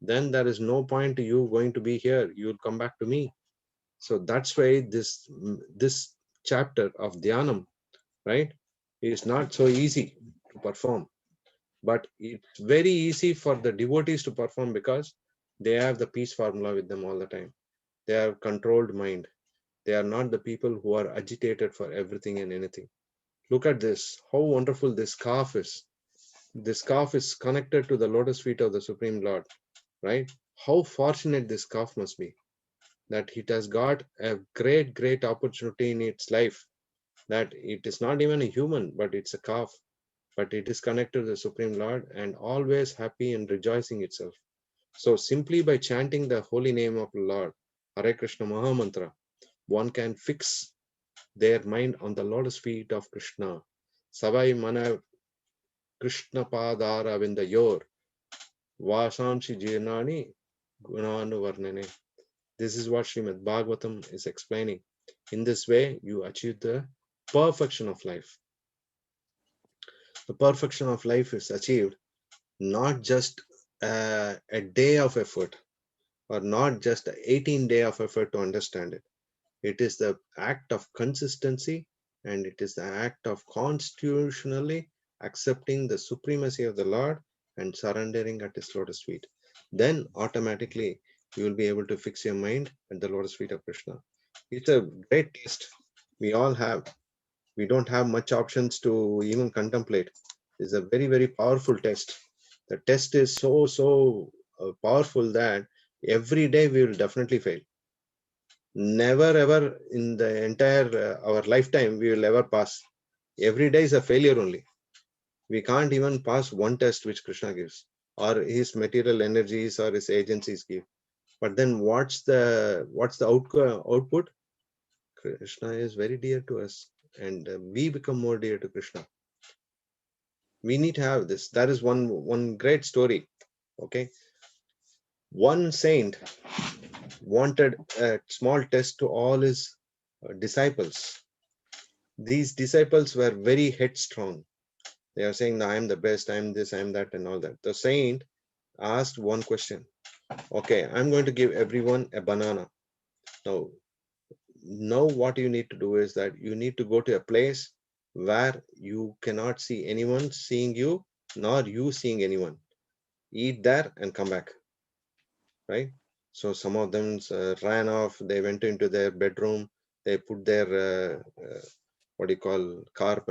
then there is no point to you going to be here. You will come back to me. So that's why this chapter of Dhyanam, right, is not so easy to perform. But it's very easy for the devotees to perform because they have the peace formula with them all the time. They have controlled mind. They are not the people who are agitated for everything and anything. Look at this, how wonderful this calf is. This calf is connected to the lotus feet of the Supreme Lord, right? How fortunate this calf must be, that it has got a great opportunity in its life, that it is not even a human, but it's a calf, but it is connected to the Supreme Lord and always happy and rejoicing itself. So simply by chanting the holy name of the Lord, Hare Krishna Mahamantra, one can fix their mind on the lotus feet of Krishna. Savai mana Krishna padara vindayor vasamshi jirnani gunanu varnane. This is what Srimad Bhagavatam is explaining. In this way, you achieve the perfection of life. The perfection of life is achieved not just a day of effort, or not just 18 days of effort to understand it. It is the act of consistency, and it is the act of constitutionally accepting the supremacy of the Lord and surrendering at his lotus feet. Then automatically you will be able to fix your mind at the lotus feet of Krishna. It's a great test we all have. We don't have much options to even contemplate. It's a very powerful test. The test is so powerful that every day we will definitely fail. Never ever in the entire our lifetime we will ever pass. Every day is a failure only. We can't even pass one test which Krishna gives, or his material energies or his agencies give. But then what's the output? Krishna is very dear to us, and we become more dear to Krishna. We need to have this. That is one great story. Okay, one saint wanted a small test to all his disciples. These disciples were very headstrong. They are saying, I am the best, I am this, I am that, and all that. The saint asked one question. Okay, I'm going to give everyone a banana. Now what you need to do is that you need to go to a place where you cannot see anyone seeing you, nor you seeing anyone. Eat there and come back, right? So some of them ran off. They went into their bedroom. They put their what do you call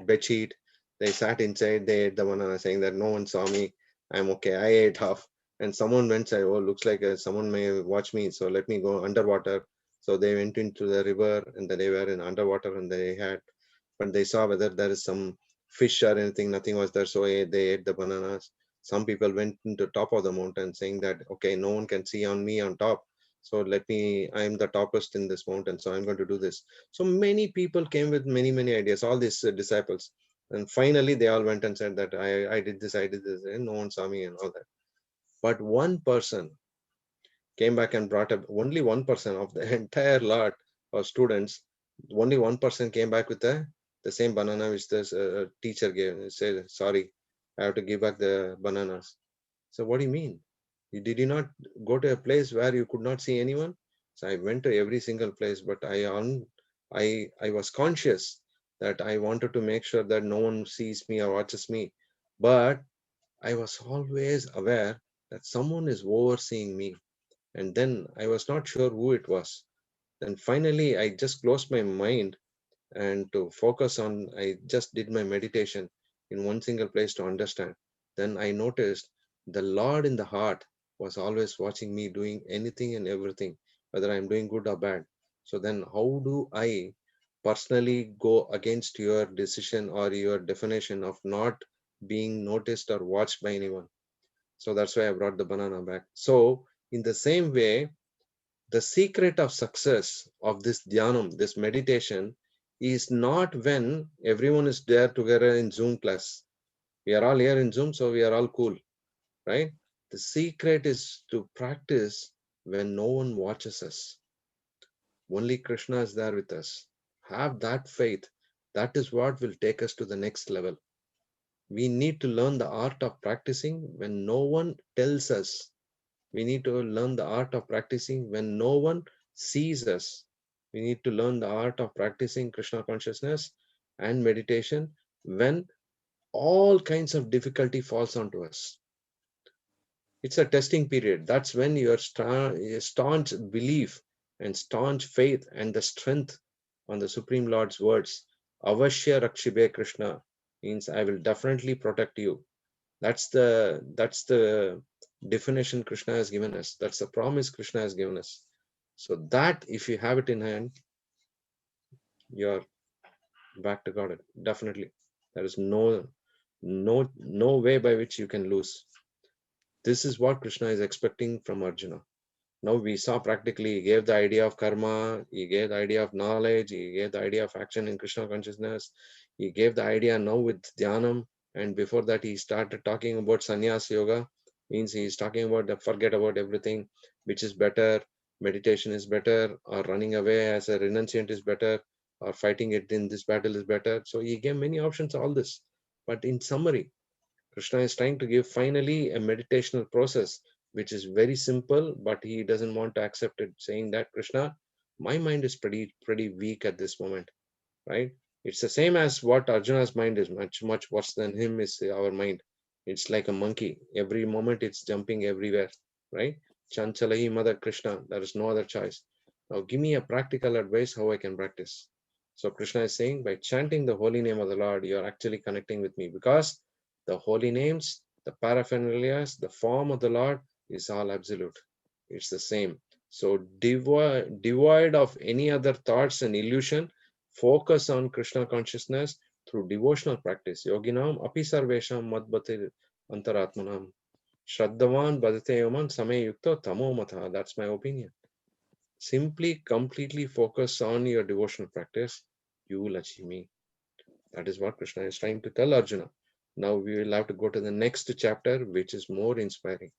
bed sheet. They sat inside. They ate the banana, saying that no one saw me. I'm okay. I ate half. And someone went say, oh, looks like someone may watch me, so let me go underwater. So they went into the river, and then they were in underwater, and but they saw whether there is some fish or anything. Nothing was there, so they ate the bananas. Some people went into top of the mountain saying that, okay, no one can see on me on top, so I'm the topest in this mountain, so I'm going to do this. So many people came with many ideas, all these disciples, and finally they all went and said that I did this, and no one saw me and all that. But one person came back and brought up, only one person of the entire lot of students, only one person came back with the same banana which the teacher gave, and said, sorry, I have to give back the bananas. So what do you mean? Did you not go to a place where you could not see anyone? So I went to every single place, but I was conscious that I wanted to make sure that no one sees me or watches me. But I was always aware that someone is overseeing me. And then I was not sure who it was. Then finally, I just closed my mind and to focus on, I just did my meditation in one single place to understand. Then I noticed the Lord in the heart was always watching me doing anything and everything, whether I'm doing good or bad. So then how do I personally go against your decision or your definition of not being noticed or watched by anyone? So that's why I brought the banana back. So in the same way, the secret of success of this dhyanam, this meditation, is not when everyone is there together in Zoom class. We are all here in Zoom, so we are all cool. right? The secret is to practice when no one watches us. Only Krishna is there with us. Have that faith. That is what will take us to the next level. We need to learn the art of practicing when no one tells us. We need to learn the art of practicing when no one sees us. We need to learn the art of practicing Krishna consciousness and meditation when all kinds of difficulty falls onto us. It's a testing period. That's when your staunch belief and staunch faith and the strength on the Supreme Lord's words, Avashya Rakshibe Krishna, means I will definitely protect you. That's the definition Krishna has given us. That's the promise Krishna has given us. So that if you have it in hand, you're back to God. Definitely. There is no way by which you can lose. This is what Krishna is expecting from Arjuna. Now we saw practically, he gave the idea of karma, he gave the idea of knowledge, he gave the idea of action in Krishna consciousness, he gave the idea now with dhyanam, and before that he started talking about sannyas yoga, means he is talking about the forget about everything, which is better, meditation is better, or running away as a renunciant is better, or fighting it in this battle is better. So he gave many options, all this. But in summary, Krishna is trying to give finally a meditational process, which is very simple, but he doesn't want to accept it, saying that Krishna, my mind is pretty weak at this moment, right? It's the same as what Arjuna's mind is, much worse than him is our mind. It's like a monkey. Every moment it's jumping everywhere, right? Chanchalahi Mother Krishna, there is no other choice. Now give me a practical advice how I can practice. So Krishna is saying, by chanting the holy name of the Lord, you are actually connecting with me, because the holy names, the paraphernalia, the form of the Lord is all absolute. It's the same. So devoid of any other thoughts and illusion, focus on Krishna consciousness through devotional practice. Yoginam api sarvesham madbhatir antaratmanam. Shraddhavan bhadate yaman samay yukto tamo matha. That's my opinion. Simply, completely focus on your devotional practice. You will achieve me. That is what Krishna is trying to tell Arjuna. Now we will have to go to the next chapter, which is more inspiring.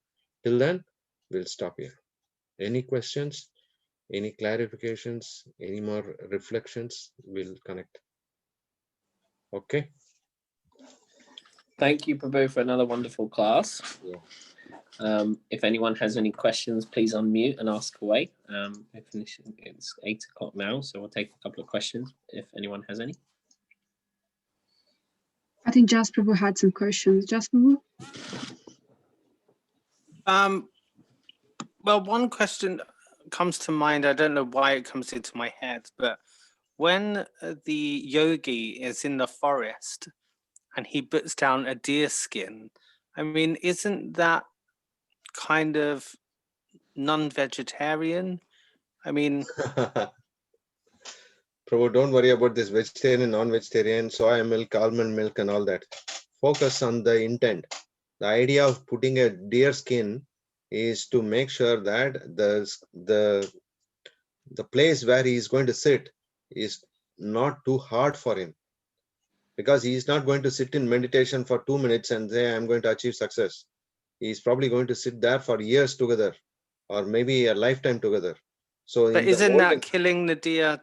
Till then, we'll stop here. Any questions? Any clarifications? Any more reflections? We'll connect. Okay. Thank you, Prabhu, for another wonderful class. Yeah. If anyone has any questions, please unmute and ask away. It's 8 o'clock now, so we'll take a couple of questions if anyone has any. I think Jas Prabhu had some questions. Jas Prabhu? Well, one question comes to mind. I don't know why it comes into my head, but when the yogi is in the forest and he puts down a deer skin, I mean, isn't that kind of non-vegetarian? I mean, Prabhu, don't worry about this vegetarian, non-vegetarian, soy milk, almond milk, and all that. Focus on the intent. The idea of putting a deer skin is to make sure that the place where he is going to sit is not too hard for him, because he is not going to sit in meditation for 2 minutes and say, I'm going to achieve success. He is probably going to sit there for years together, or maybe a lifetime together. So but in the isn't that olden, killing the deer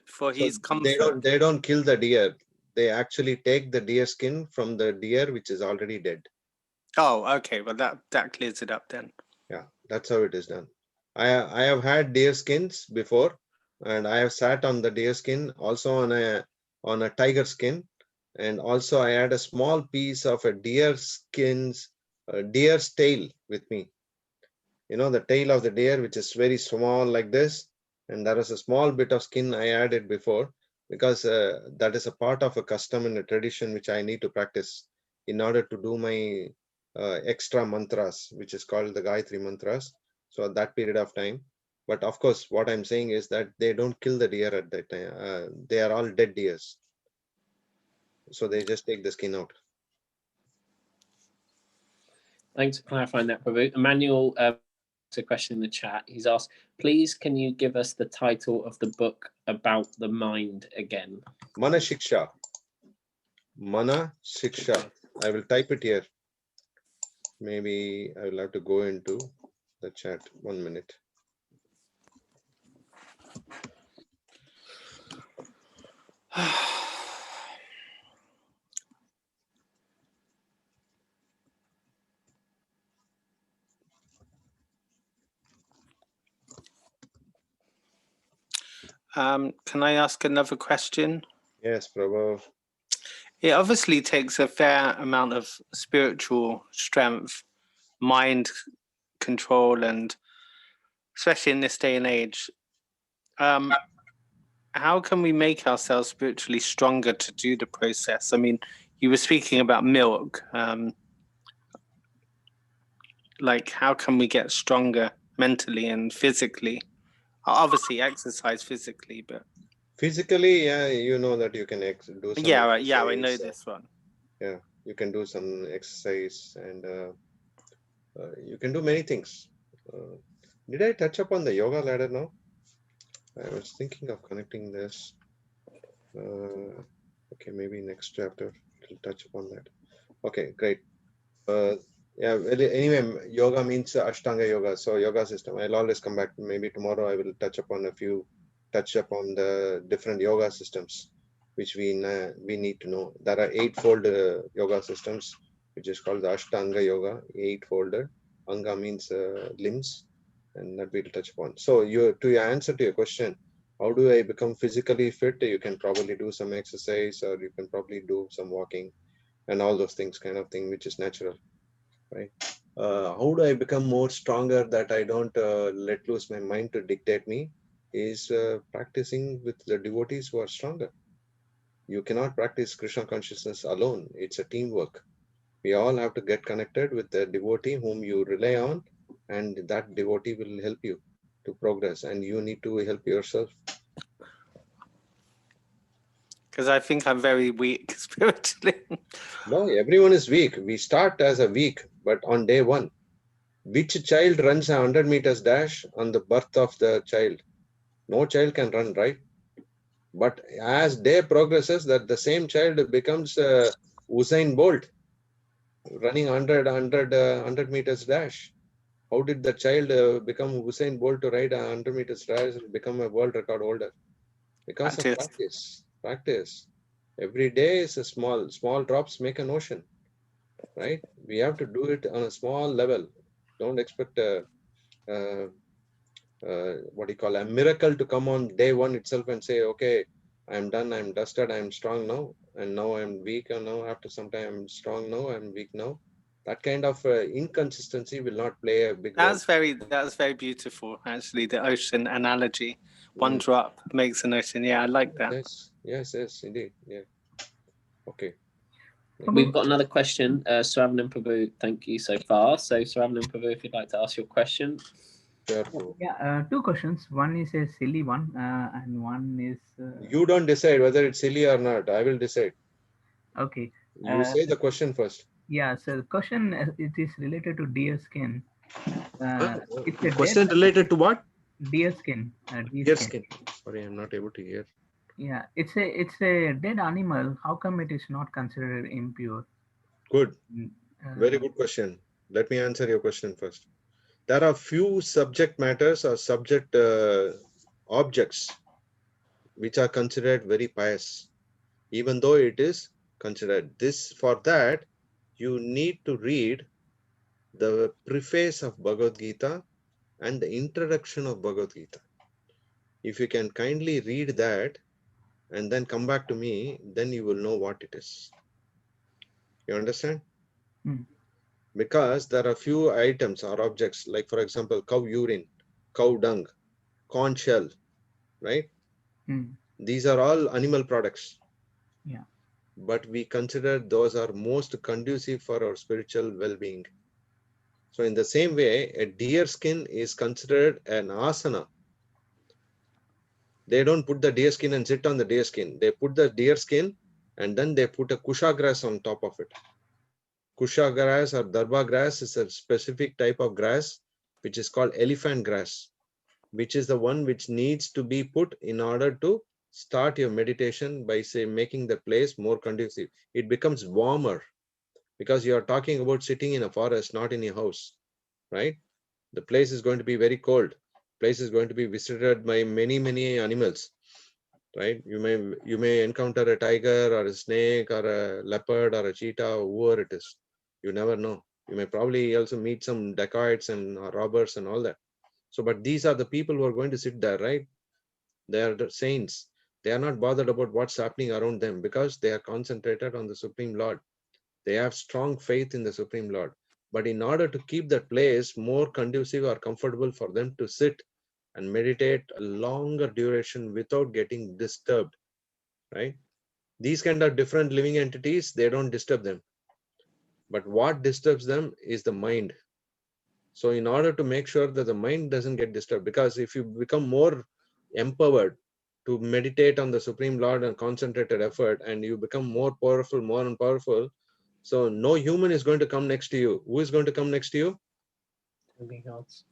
for so his comfort? they don't kill the deer. They actually take the deer skin from the deer which is already dead. Oh, okay. Well, that clears it up then. Yeah, that's how it is done. I have had deer skins before, and I have sat on the deer skin, also on a tiger skin, and also I had a small piece of a deer's tail with me. You know, the tail of the deer, which is very small like this, and there is a small bit of skin I added before, because that is a part of a custom and a tradition which I need to practice in order to do my extra mantras, which is called the Gayatri mantras. So at that period of time. But of course, what I'm saying is that they don't kill the deer at that time. They are all dead deers. So they just take the skin out. Thanks for clarifying that, Prabhu. Emmanuel a question in the chat. He's asked, please, can you give us the title of the book about the mind again? Mana Shiksha. Mana Shiksha. I will type it here. maybe I will have to go into the chat. 1 minute. Can I ask another question? Yes, Prabhu. It obviously takes a fair amount of spiritual strength, mind control, and especially in this day and age. How can we make ourselves spiritually stronger to do the process? I mean, you were speaking about milk. Like, how can we get stronger mentally and physically? Obviously, exercise physically, but Physically, yeah, you know that you can do some yeah, right. Yeah, I know exercise. this one. Yeah, you can do some exercise, and you can do many things. Did I touch upon the yoga ladder now? I was thinking of connecting this. Okay, maybe next chapter we'll touch upon that. Okay, great. Yeah, well, anyway, yoga means Ashtanga yoga. So yoga system. I'll always come back. Maybe tomorrow I will touch upon the different yoga systems, which we need to know. There are eightfold yoga systems, which is called the Ashtanga yoga, eightfolded. Anga means limbs, and that we'll touch upon. So to your answer to your question, how do I become physically fit? You can probably do some exercise, or you can probably do some walking and all those things, kind of thing, which is natural, right? How do I become more stronger that I don't let loose my mind to dictate me? Is practicing with the devotees who are stronger. You cannot practice Krishna consciousness alone. It's a teamwork. We all have to get connected with the devotee whom you rely on, and that devotee will help you to progress, and you need to help yourself. Because I think I'm very weak spiritually. No, everyone is weak. We start as a weak, but on day one, which child runs a 100 meters dash on the birth of the child? No child can run, right? But as day progresses, that the same child becomes Usain Bolt, running 100 meters dash. How did the child become Usain Bolt to ride a 100 meters dash and become a world record holder? Because of Practice. practice. Every day is a small drops make an ocean, right? We have to do it on a small level. Don't expect what do you call a miracle to come on day one itself and say, okay, I'm done, I'm dusted, I'm strong now, and now I'm weak, and now after some time I'm strong now, I'm weak now. That kind of inconsistency will not play a big role. That's very beautiful, actually, the ocean analogy. One drop makes an ocean. Yeah, I like that. Yes, indeed. Yeah. Okay. We've got another question. Saravan Prabhu, thank you so far. So Saravan Prabhu, if you'd like to ask your question. Yeah, two questions. One is a silly one, and one is. You don't decide whether it's silly or not. I will decide. Okay. You say the question first. Yeah. So the question it is related to deer skin. It's a question related to what? Deer skin. Deer skin. Sorry, I'm not able to hear. Yeah, it's a dead animal. How come it is not considered impure? Good. Very good question. Let me answer your question first. There are few subject matters or subject objects which are considered very pious, even though it is considered this. For that, you need to read the preface of Bhagavad Gita and the introduction of Bhagavad Gita. If you can kindly read that and then come back to me, then you will know what it is. You understand? Because there are few items or objects, like for example, cow urine, cow dung, corn shell, right? These are all animal products. Yeah. But we consider those are most conducive for our spiritual well-being. So in the same way, a deer skin is considered an asana. They don't put the deer skin and sit on the deer skin. They put the deer skin and then they put a kusha grass on top of it. Kusha grass or darba grass is a specific type of grass which is called elephant grass, which is the one which needs to be put in order to start your meditation by, say, making the place more conducive. It becomes warmer. because you are talking about sitting in a forest, not in a house, right? The place is going to be very cold. Place is going to be visited by many animals, right? You may encounter a tiger or a snake or a leopard or a cheetah or whoever it is. You never know. You may probably also meet some dacoits and robbers and all that. So, but these are the people who are going to sit there, right? They are the saints. They are not bothered about what's happening around them because they are concentrated on the Supreme Lord. They have strong faith in the Supreme Lord. But in order to keep that place more conducive or comfortable for them to sit and meditate a longer duration without getting disturbed, right? These kind of different living entities, they don't disturb them. But what disturbs them is the mind. So in order to make sure that the mind doesn't get disturbed, because if you become more empowered to meditate on the Supreme Lord and concentrated effort, and you become more powerful, more and powerful, so no human is going to come next to you. Who is going to come next to you? Demigods.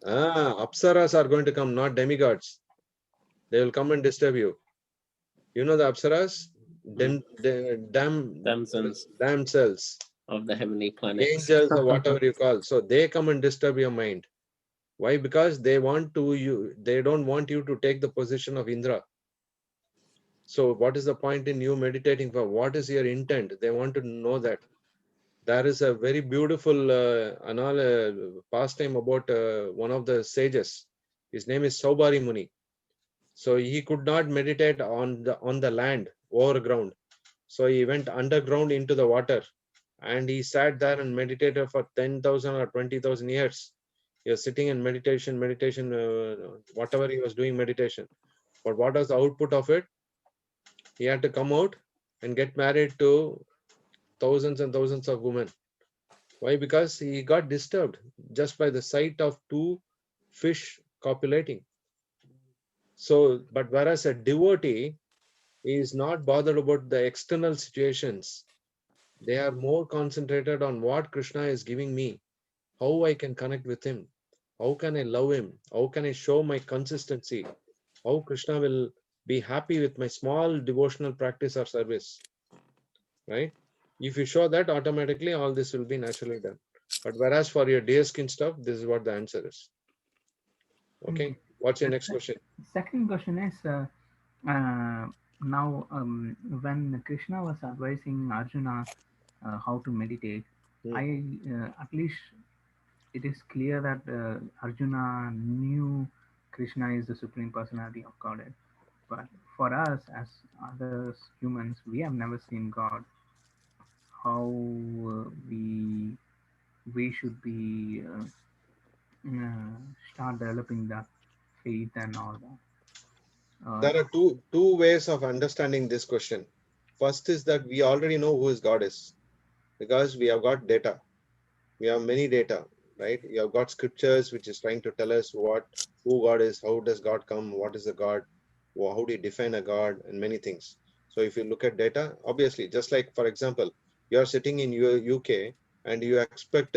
Apsaras are going to come, not demigods. They will come and disturb you. You know the Apsaras? Damsons Damsels, of the heavenly planets. angels, or whatever you call. So they come and disturb your mind. Why? Because they don't want you to take the position of Indra. So what is the point in you meditating for? What is your intent? They want to know that. There is a very beautiful pastime about one of the sages. His name is Saubari Muni. So he could not meditate on the land, over ground. So he went underground into the water, and he sat there and meditated for 10,000 or 20,000 years. He was sitting in meditation, whatever he was doing meditation. But what was the output of it? He had to come out and get married to thousands and thousands of women. Why? Because he got disturbed just by the sight of two fish copulating. So, but whereas a devotee is not bothered about the external situations, they are more concentrated on what Krishna is giving me, how I can connect with him, how can I love him, how can I show my consistency, how Krishna will be happy with my small devotional practice or service, right? If you show that, automatically all this will be naturally done. But whereas for your deer skin stuff, this is what the answer is. Okay, what's your next question? Second question is now when Krishna was advising Arjuna how to meditate, I at least it is clear that Arjuna knew Krishna is the Supreme Personality of Godhead. But for us as others humans, we have never seen God. How we should be start developing that faith and all that. There are two ways of understanding this question. First is that we already know who his God is because we have got data. We have many data, right? You have got scriptures which is trying to tell us who God is, how does God come, what is the God, how do you define a God, and many things. So if you look at data, obviously, just like for example, you are sitting in UK and you expect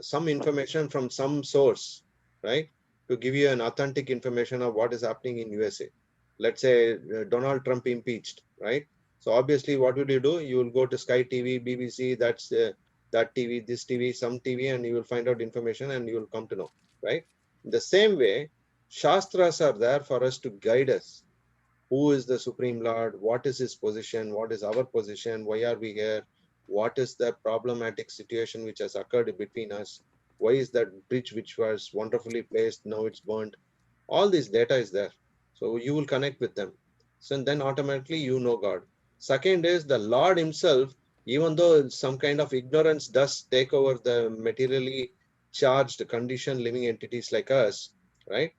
some information from some source, right, to give you an authentic information of what is happening in USA. Let's say Donald Trump impeached, right? So obviously, what will you do? You will go to Sky TV, BBC, that TV, this TV, some TV, and you will find out information and you will come to know, right? In the same way, Shastras are there for us to guide us. Who is the Supreme Lord? What is his position? What is our position? Why are we here? What is the problematic situation which has occurred between us? Why is that bridge which was wonderfully placed, now it's burnt? All this data is there. So you will connect with them. So then automatically you know God. Second is the Lord himself, even though some kind of ignorance does take over the materially charged conditioned living entities like us, right?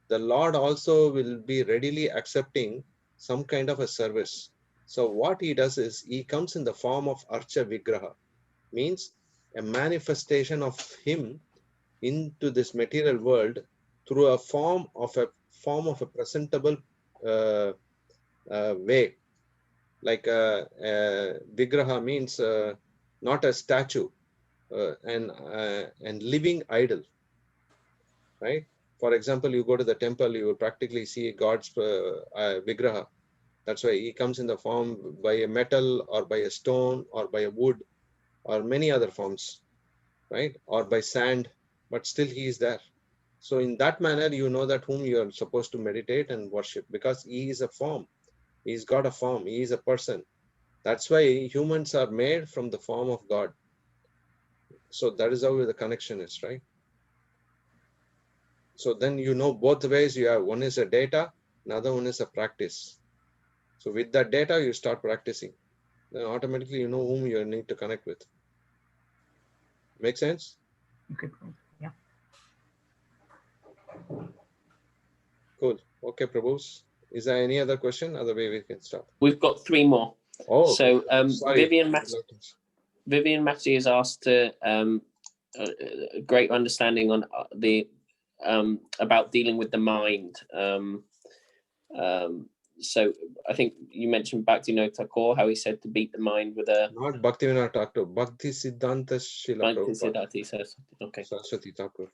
The Lord also will be readily accepting some kind of a service. So what he does is he comes in the form of Archa Vigraha, means a manifestation of him into this material world through a form of a presentable way. Like Vigraha means not a statue and living idol, right? For example, you go to the temple, you will practically see God's Vigraha. That's why he comes in the form by a metal or by a stone or by a wood or many other forms, right? Or by sand, but still he is there. So in that manner, you know that whom you are supposed to meditate and worship, because he is a form. He's got a form. He is a person. That's why humans are made from the form of God. So that is how the connection is, right? So then you know both ways you have. One is a data, another one is a practice. So with that data, you start practicing. Then automatically you know whom you need to connect with. Make sense? Okay, Prabhu. Yeah. Cool. Okay, Prabhus. Is there any other question? Other way we can stop. We've got 3 more. Oh, So sorry. Vivian Matty has asked to a great understanding on the about dealing with the mind. So I think you mentioned Bhaktivinoda Thakur, how he said to beat the mind with a. Not Bhaktivinoda Thakur, Bhakti Siddhanta Srila Prabhupada. Okay. Saraswati Thakur.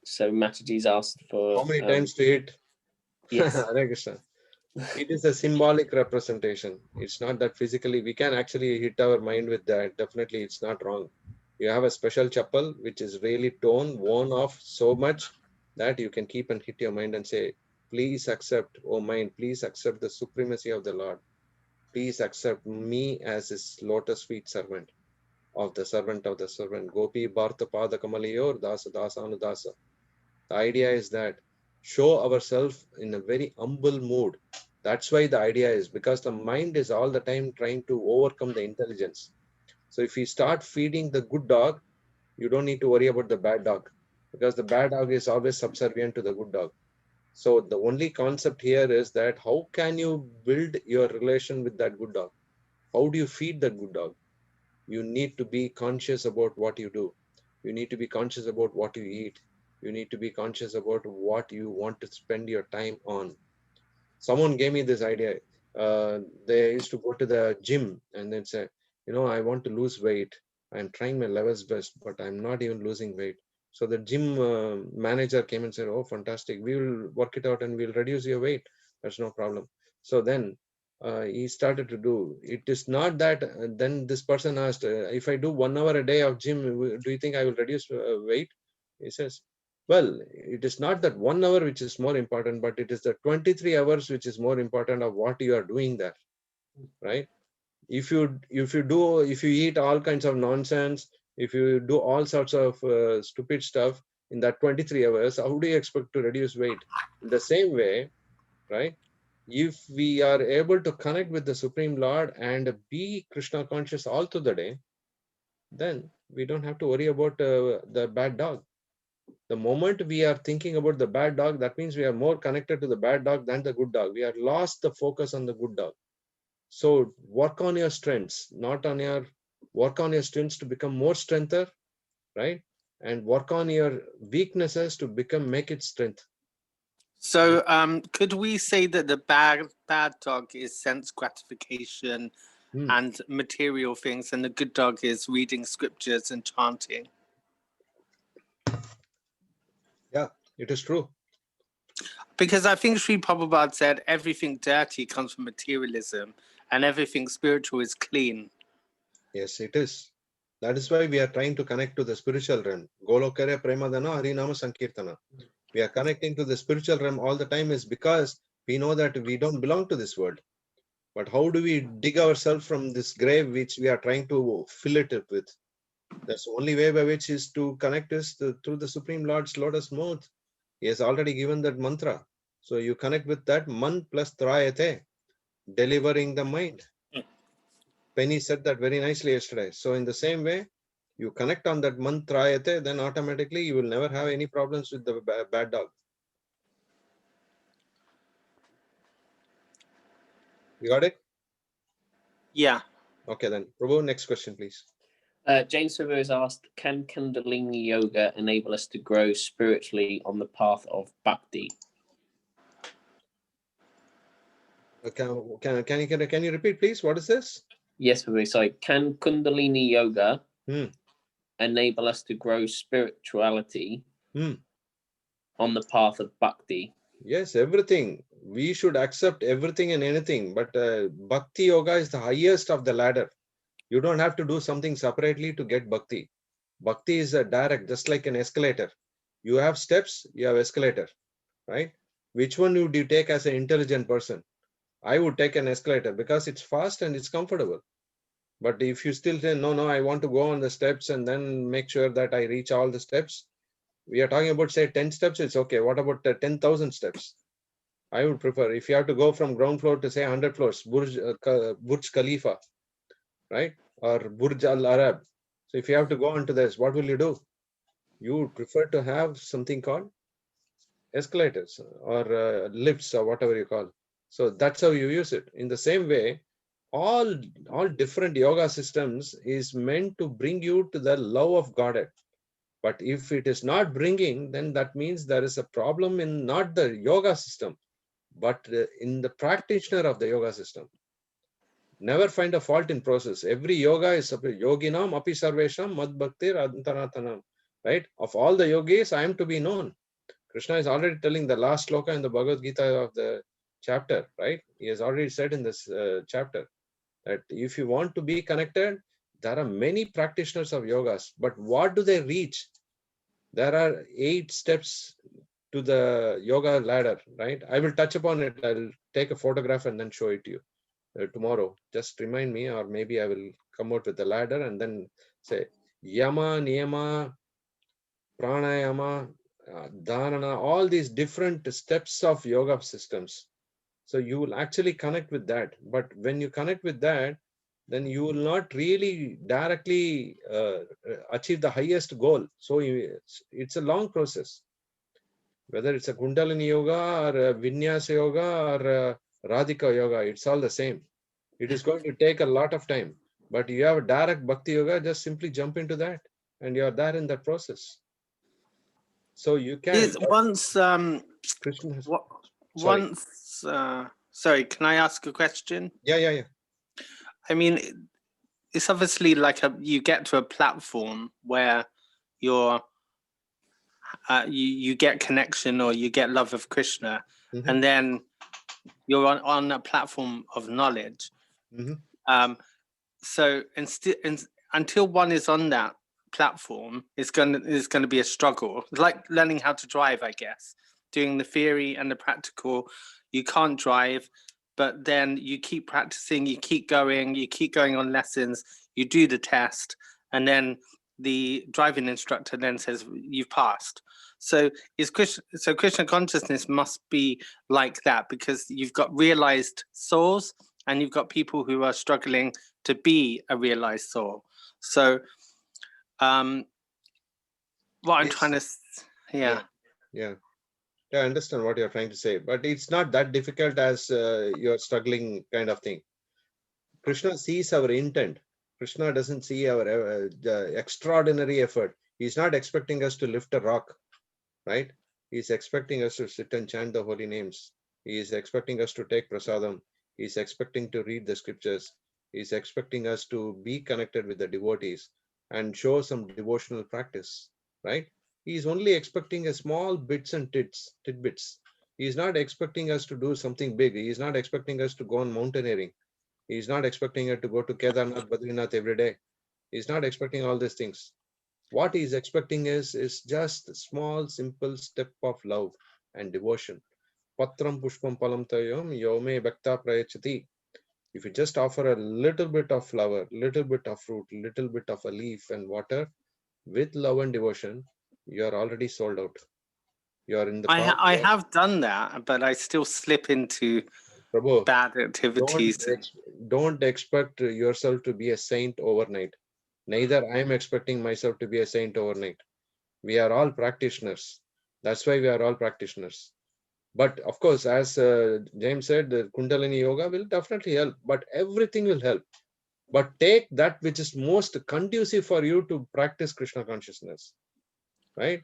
So Mataji's asked for. How many times to hit? Yes. Hare Krishna. It is a symbolic representation. It's not that physically we can actually hit our mind with that. Definitely, it's not wrong. You have a special chappal which is really worn off so much that you can keep and hit your mind and say, please accept, oh mind, please accept the supremacy of the Lord. Please accept me as his lotus feet servant of the servant of the servant. Gopi Bharta Pada Kamalayor Dasa Dasanu Dasa. The idea is that show ourselves in a very humble mood. That's why the idea is, because the mind is all the time trying to overcome the intelligence. So if we start feeding the good dog, you don't need to worry about the bad dog, because the bad dog is always subservient to the good dog. So the only concept here is that how can you build your relation with that good dog? How do you feed that good dog? You need to be conscious about what you do. You need to be conscious about what you eat. You need to be conscious about what you want to spend your time on. Someone gave me this idea. They used to go to the gym and then say, I want to lose weight. I'm trying my level's best, but I'm not even losing weight. So the gym manager came and said, oh, fantastic. We will work it out and we'll reduce your weight. That's no problem. So then he started to do. It is not that then this person asked, if I do 1 hour a day of gym, do you think I will reduce weight? He says, well, it is not that 1 hour which is more important, but it is the 23 hours which is more important of what you are doing there, right? If you eat all kinds of nonsense, if you do all sorts of stupid stuff in that 23 hours, how do you expect to reduce weight? In the same way, right? If we are able to connect with the Supreme Lord and be Krishna conscious all through the day, then we don't have to worry about the bad dog. The moment we are thinking about the bad dog, that means we are more connected to the bad dog than the good dog. We have lost the focus on the good dog. So work on your strengths, work on your strengths to become more strengther, right? And work on your weaknesses to make it strength. So could we say that the bad dog is sense gratification and material things, and the good dog is reading scriptures and chanting? Yeah, it is true. Because I think Sri Prabhupada said everything dirty comes from materialism and everything spiritual is clean. Yes, it is. That is why we are trying to connect to the spiritual realm. Golokare Premadana Harinama Sankirtana. We are connecting to the spiritual realm all the time is because we know that we don't belong to this world. But how do we dig ourselves from this grave which we are trying to fill it up with? That's the only way by which is to connect us through the Supreme Lord's lotus mouth. He has already given that mantra. So you connect with that man plus trayate, delivering the mind. Penny said that very nicely yesterday. So in the same way, you connect on that man trayate, then automatically you will never have any problems with the bad dog. You got it? Yeah. Okay, then. Prabhu, next question, please. James River has asked, can Kundalini Yoga enable us to grow spiritually on the path of bhakti? Can you repeat, please? What is this? Yes, Prabhu. Sorry. Can Kundalini Yoga enable us to grow spirituality on the path of bhakti? Yes, everything. We should accept everything and anything, but Bhakti Yoga is the highest of the ladder. You don't have to do something separately to get Bhakti. Bhakti is a direct, just like an escalator. You have steps, you have escalator, right? Which one would you take as an intelligent person? I would take an escalator because it's fast and it's comfortable. But if you still say, no, I want to go on the steps and then make sure that I reach all the steps, we are talking about, say, 10 steps, it's okay. What about 10,000 steps? I would prefer, if you have to go from ground floor to, say, 100 floors, Burj Khalifa, right? Or Burj Al Arab. So if you have to go onto this, what will you do? You would prefer to have something called escalators or lifts or whatever you call. So that's how you use it. In the same way, all different yoga systems is meant to bring you to the love of Godhead. But if it is not bringing, then that means there is a problem in not the yoga system, but in the practitioner of the yoga system. Never find a fault in process. Every yoga is yoginam api sarvesham mad bhaktir antaratanam. Right? Of all the yogis, I am to be known. Krishna is already telling the last sloka in the Bhagavad Gita of the chapter, right? He has already said in this chapter that if you want to be connected, there are many practitioners of yogas, but what do they reach? There are 8 steps to the yoga ladder, right? I will touch upon it. I'll take a photograph and then show it to you tomorrow. Just remind me, or maybe I will come out with the ladder and then say yama, niyama, pranayama, dharana, all these different steps of yoga systems. So you will actually connect with that. But when you connect with that, then you will not really directly achieve the highest goal. So it's a long process. Whether it's a Kundalini yoga or a Vinyasa yoga or a Radhika yoga, it's all the same. It is going to take a lot of time. But you have a direct Bhakti yoga, just simply jump into that and you're there in that process. So you can. Once, Krishna has, sorry. once, sorry, can I ask a question? Yeah. I mean, it's obviously like you get to a platform where you're, you get connection or you get love of Krishna, Mhm. and then you're on a platform of knowledge. Mhm. So until one is on that platform, it's gonna be a struggle. It's like learning how to drive, I guess. Doing the theory and the practical, you can't drive, but then you keep practicing, you keep going on lessons, you do the test, and then the driving instructor then says you've passed. So Krishna consciousness must be like that, because you've got realized souls and you've got people who are struggling to be a realized soul. So what I'm trying to, Yeah, I understand what you're trying to say, but it's not that difficult as you're struggling kind of thing. Krishna sees our intent. Krishna doesn't see our extraordinary effort. He's not expecting us to lift a rock, right? He's expecting us to sit and chant the holy names. He is expecting us to take prasadam. He's expecting to read the scriptures. He's expecting us to be connected with the devotees and show some devotional practice, right? He's only expecting a small bits and tidbits. He's not expecting us to do something big. He's not expecting us to go on mountaineering. He's not expecting us to go to Kedarnath, Badrinath every day. He's not expecting all these things. What he's expecting is just a small, simple step of love and devotion. Patram pushpam palam tayam yome bhakta prayachati. If you just offer a little bit of flower, little bit of fruit, little bit of a leaf and water with love and devotion, you are already sold out. You are in the path. I have done that, but I still slip into Prabhu, bad activities. don't expect yourself to be a saint overnight. Neither I am expecting myself to be a saint overnight. We are all practitioners. That's why we are all practitioners. But of course, as James said, the Kundalini Yoga will definitely help, but everything will help. But take that which is most conducive for you to practice Krishna consciousness, right?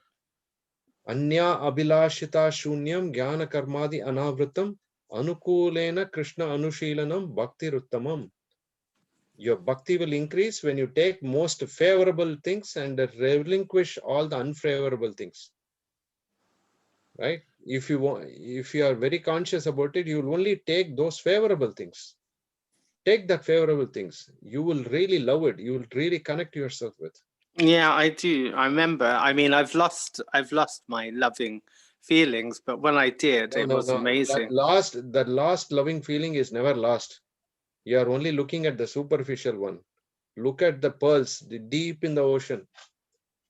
Anya abhilashita shunyam jnana karmadi anavritam anukulena Krishna anushilanam bhakti ruttamam. Your bhakti will increase when you take most favorable things and relinquish all the unfavorable things, right? if you want, if you are very conscious about it, you will only take those favorable things. Take that favorable things. You will really love it. You will really connect yourself with. Yeah, I do. I remember. I mean, I've lost my loving feelings, but when I did, No, it no, was no. amazing. That last loving feeling is never lost. You are only looking at the superficial one. Look at the pearls deep in the ocean,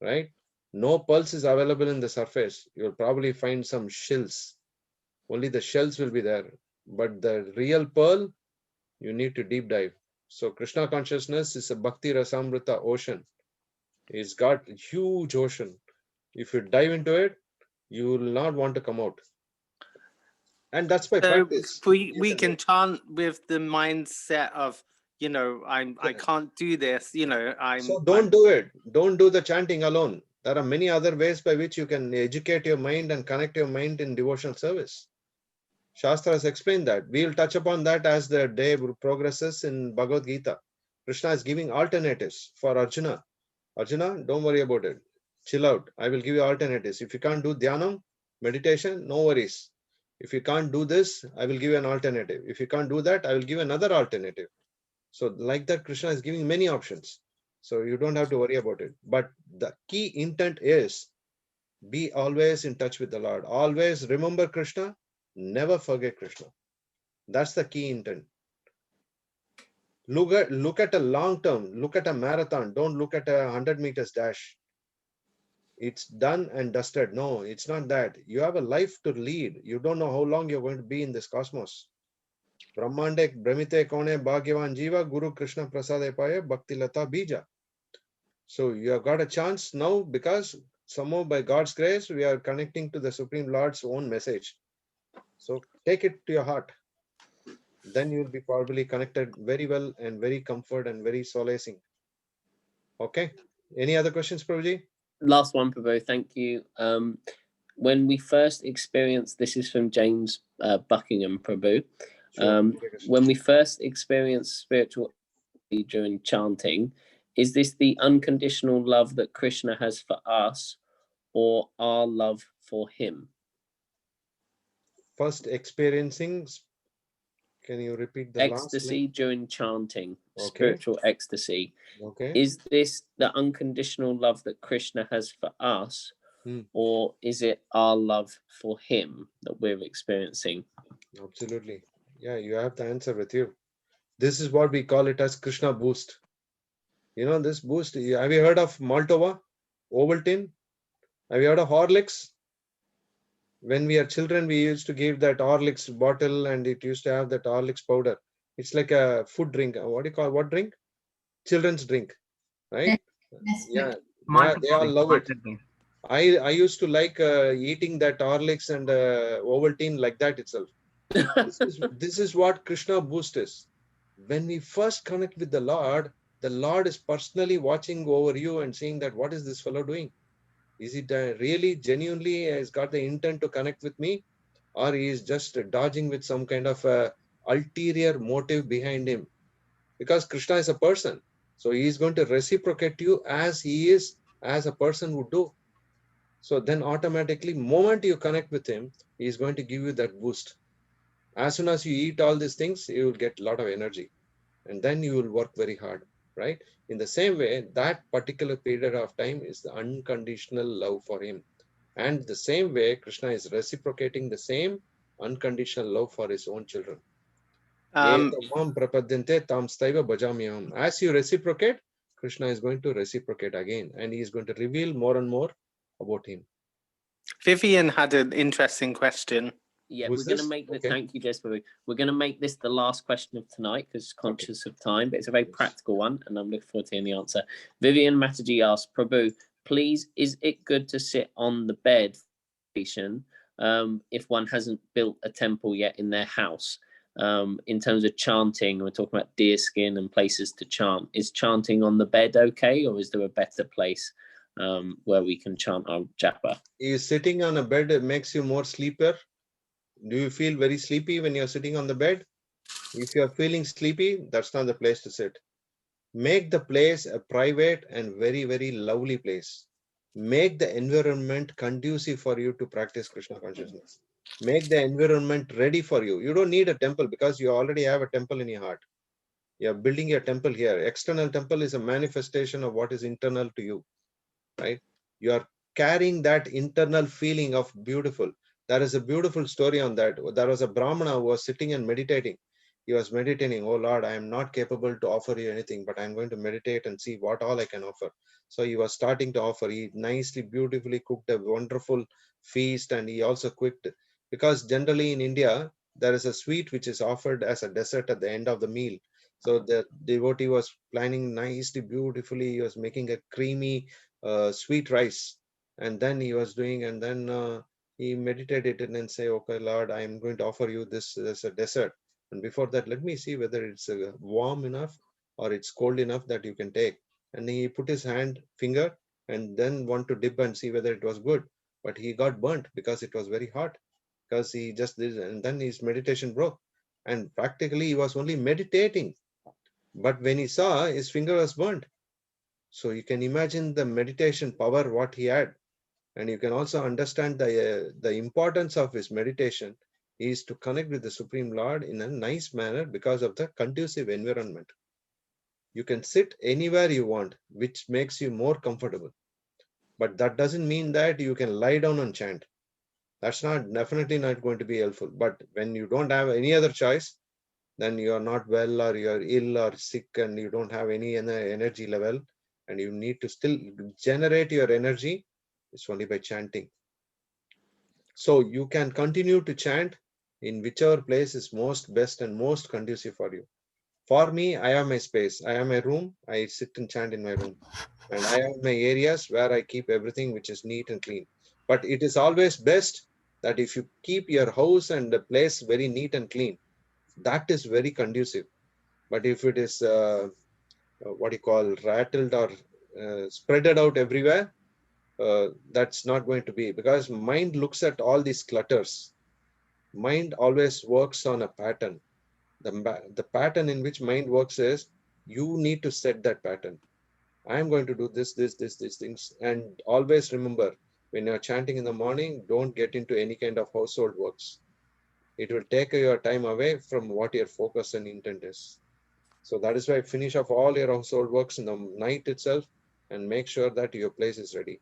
right? No pulse is available in the surface. You'll probably find some shells. Only the shells will be there. But the real pearl, you need to deep dive. So Krishna consciousness is a Bhakti Rasamrita ocean. It's got a huge ocean. If you dive into it, you will not want to come out. And that's by So practice. we can chant with the mindset of, you know, I can't do this, you know, So don't do it. Don't do the chanting alone. There are many other ways by which you can educate your mind and connect your mind in devotional service. Shastra has explained that. We will touch upon that as the day progresses in Bhagavad Gita. Krishna is giving alternatives for Arjuna. Arjuna, don't worry about it. Chill out. I will give you alternatives. If you can't do dhyanam, meditation, no worries. If you can't do this, I will give you an alternative. If you can't do that, I will give another alternative. So like that, Krishna is giving many options. So you don't have to worry about it. But the key intent is be always in touch with the Lord. Always remember Krishna. Never forget Krishna. That's the key intent. Look at a long term. Look at a marathon. Don't look at a 100 meters dash. It's done and dusted. No, it's not that. You have a life to lead. You don't know how long you're going to be in this cosmos. Brahmande Brahmite Kone Bhagyavan Jiva Guru Krishna Prasade Paya Bhakti Lata Bija. So you have got a chance now because somehow by God's grace, we are connecting to the Supreme Lord's own message. So take it to your heart. Then you will be probably connected very well and very comfort and very solacing. Okay. Any other questions, Prabhuji? Last one, Prabhu. Thank you. When we first experienced, this is from James Buckingham, Prabhu. When we first experienced spiritual during chanting, is this the unconditional love that Krishna has for us or our love for him? First experiencing, can you repeat the ecstasy last during chanting, okay. Spiritual ecstasy. Okay. Is this the unconditional love that Krishna has for us, or is it our love for him that we're experiencing? Absolutely. Yeah, you have the answer with you. This is what we call it as Krishna boost. You know, this boost, have you heard of Maltova, Ovaltine? Have you heard of Horlicks? When we are children, we used to give that Horlicks bottle and it used to have that Horlicks powder. It's like a food drink. What do you call, what drink? Children's drink, right? Yeah, they all love it. I used to like eating that Horlicks and Ovaltine like that itself. This is what Krishna boost is. When we first connect with the Lord is personally watching over you and seeing that what is this fellow doing? Is it really genuinely has got the intent to connect with me, or he is just dodging with some kind of ulterior motive behind him? Because Krishna is a person, so he is going to reciprocate you as he is, as a person would do. So then automatically, moment you connect with him, he is going to give you that boost. As soon as you eat all these things, you will get a lot of energy, and then you will work very hard, right? In the same way, that particular period of time is the unconditional love for him. And the same way, Krishna is reciprocating the same unconditional love for his own children. As you reciprocate, Krishna is going to reciprocate again, and he is going to reveal more and more about him. Vivian had an interesting question. Yeah, we're going to make the thank you, Jess. We're going to make this the last question of tonight because conscious of time, but it's a very practical one, and I'm looking forward to hearing the answer. Vivian Mataji asks, Prabhu, please, is it good to sit on the bed if one hasn't built a temple yet in their house? In terms of chanting, we're talking about deer skin and places to chant. Is chanting on the bed okay, or is there a better place where we can chant our japa? Is sitting on a bed makes you more sleeper? Do you feel very sleepy when you're sitting on the bed? If you're feeling sleepy, that's not the place to sit. Make the place a private and very, very lovely place. make the environment conducive for you to practice Krishna consciousness. Make the environment ready for you. You don't need a temple because you already have a temple in your heart. You're building your temple here. External temple is a manifestation of what is internal to you, right? You are carrying that internal feeling of beautiful. There is a beautiful story on that. There was a Brahmana who was sitting and meditating. He was meditating, oh Lord, I am not capable to offer you anything, but I'm going to meditate and see what all I can offer. So he was starting to offer. He nicely, beautifully cooked a wonderful feast, and he also cooked, because generally in India, there is a sweet which is offered as a dessert at the end of the meal. So the devotee was planning nicely, beautifully. He was making a creamy, sweet rice, and then he was doing, and then he meditated and then say, okay, Lord, I am going to offer you this as a dessert. And before that, let me see whether it's warm enough or it's cold enough that you can take. And he put his finger and then want to dip and see whether it was good. But he got burnt because it was very hot, because he just did, and then his meditation broke. And practically he was only meditating. But when he saw, his finger was burnt. So you can imagine the meditation power, what he had. And you can also understand the importance of his meditation is to connect with the Supreme Lord in a nice manner because of the conducive environment. You can sit anywhere you want, which makes you more comfortable. But that doesn't mean that you can lie down and chant. That's definitely not going to be helpful. But when you don't have any other choice, then you are not well, or you are ill or sick, and you don't have any energy level, and you need to still generate your energy, it's only by chanting. So you can continue to chant in whichever place is most best and most conducive for you. For me, I have my space. I have my room. I sit and chant in my room. And I have my areas where I keep everything which is neat and clean. But it is always best that if you keep your house and the place very neat and clean, that is very conducive. But if it is what you call rattled or spreaded out everywhere, that's not going to be, because mind looks at all these clutters. Mind always works on a pattern. The pattern in which mind works is, you need to set that pattern. I am going to do this, these things. And always remember, when you're chanting in the morning, don't get into any kind of household works. It will take your time away from what your focus and intent is. So that is why finish off all your household works in the night itself and make sure that your place is ready.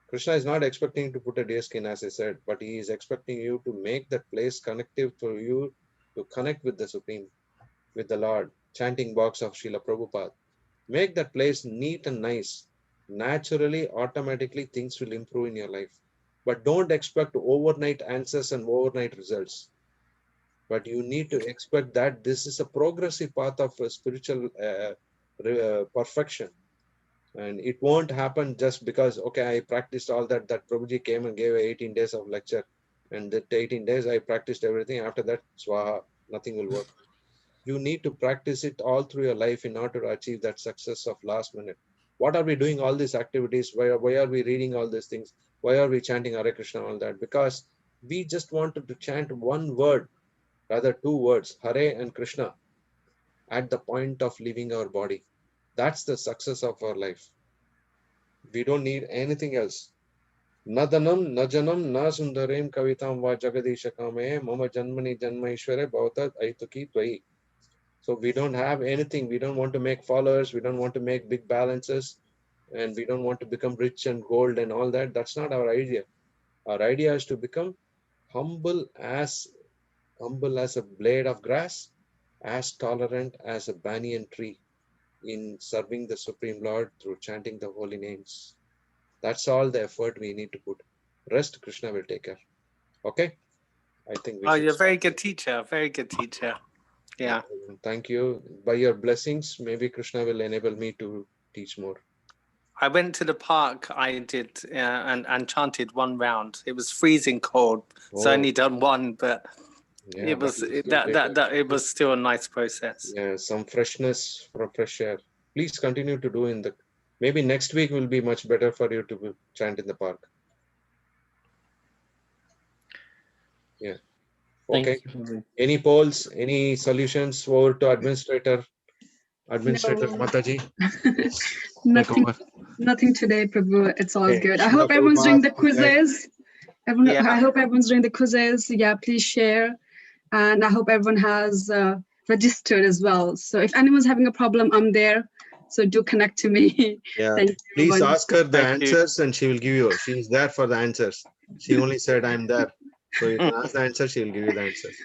Krishna is not expecting to put a deer skin, as I said, but he is expecting you to make that place connective for you to connect with the Supreme, with the Lord. Chanting box of Srila Prabhupada. Make that place neat and nice. Naturally, automatically, things will improve in your life. But don't expect overnight answers and overnight results. But you need to expect that this is a progressive path of spiritual perfection. And it won't happen just because, okay, I practiced all that Prabhuji came and gave 18 days of lecture. And that 18 days I practiced everything. After that, swaha, nothing will work. You need to practice it all through your life in order to achieve that success of last minute. What are we doing all these activities? Why are we reading all these things? Why are we chanting Hare Krishna, all that? Because we just wanted to chant one word, rather two words, Hare and Krishna, at the point of leaving our body. That's the success of our life. We don't need anything else. Nadanam, najanam, na sundarim kavitam va jagadisha kame, mama janmani janmaishware bhavata aituki tvai. So we don't have anything. We don't want to make followers. We don't want to make big balances. And we don't want to become rich and gold and all that. That's not our idea. Our idea is to become humble as a blade of grass, as tolerant as a banyan tree in serving the Supreme Lord through chanting the holy names. That's all the effort we need to put. Rest, Krishna will take care. Okay? I think we Oh, should you're a very stop. good teacher. Very good teacher. Yeah. Thank you. By your blessings, maybe Krishna will enable me to teach more. I went to the park. I did and chanted one round. It was freezing cold, so I only done one, but yeah, it was that it was still a nice process. Yeah, some freshness from fresh air. Please continue to do in the. Maybe next week will be much better for you to chant in the park. Yeah. Okay. Thank you. Any polls? Any solutions? Over to administrator. Administrator No. Mataji. Yes. Take Nothing, over. nothing today, Prabhu. It's all Okay, good. I Srila hope everyone's doing the Prabhupada, okay. quizzes. Everyone, Yeah. I hope everyone's doing the quizzes. Yeah, please share. And I hope everyone has registered as well. So if anyone's having a problem, I'm there. So do connect to me. Yeah. Thank you, Please everyone. ask her the Thank you. answers and she will give you. She is there for the answers. She only said, I'm there. So you can ask the answer, she will give you the answers.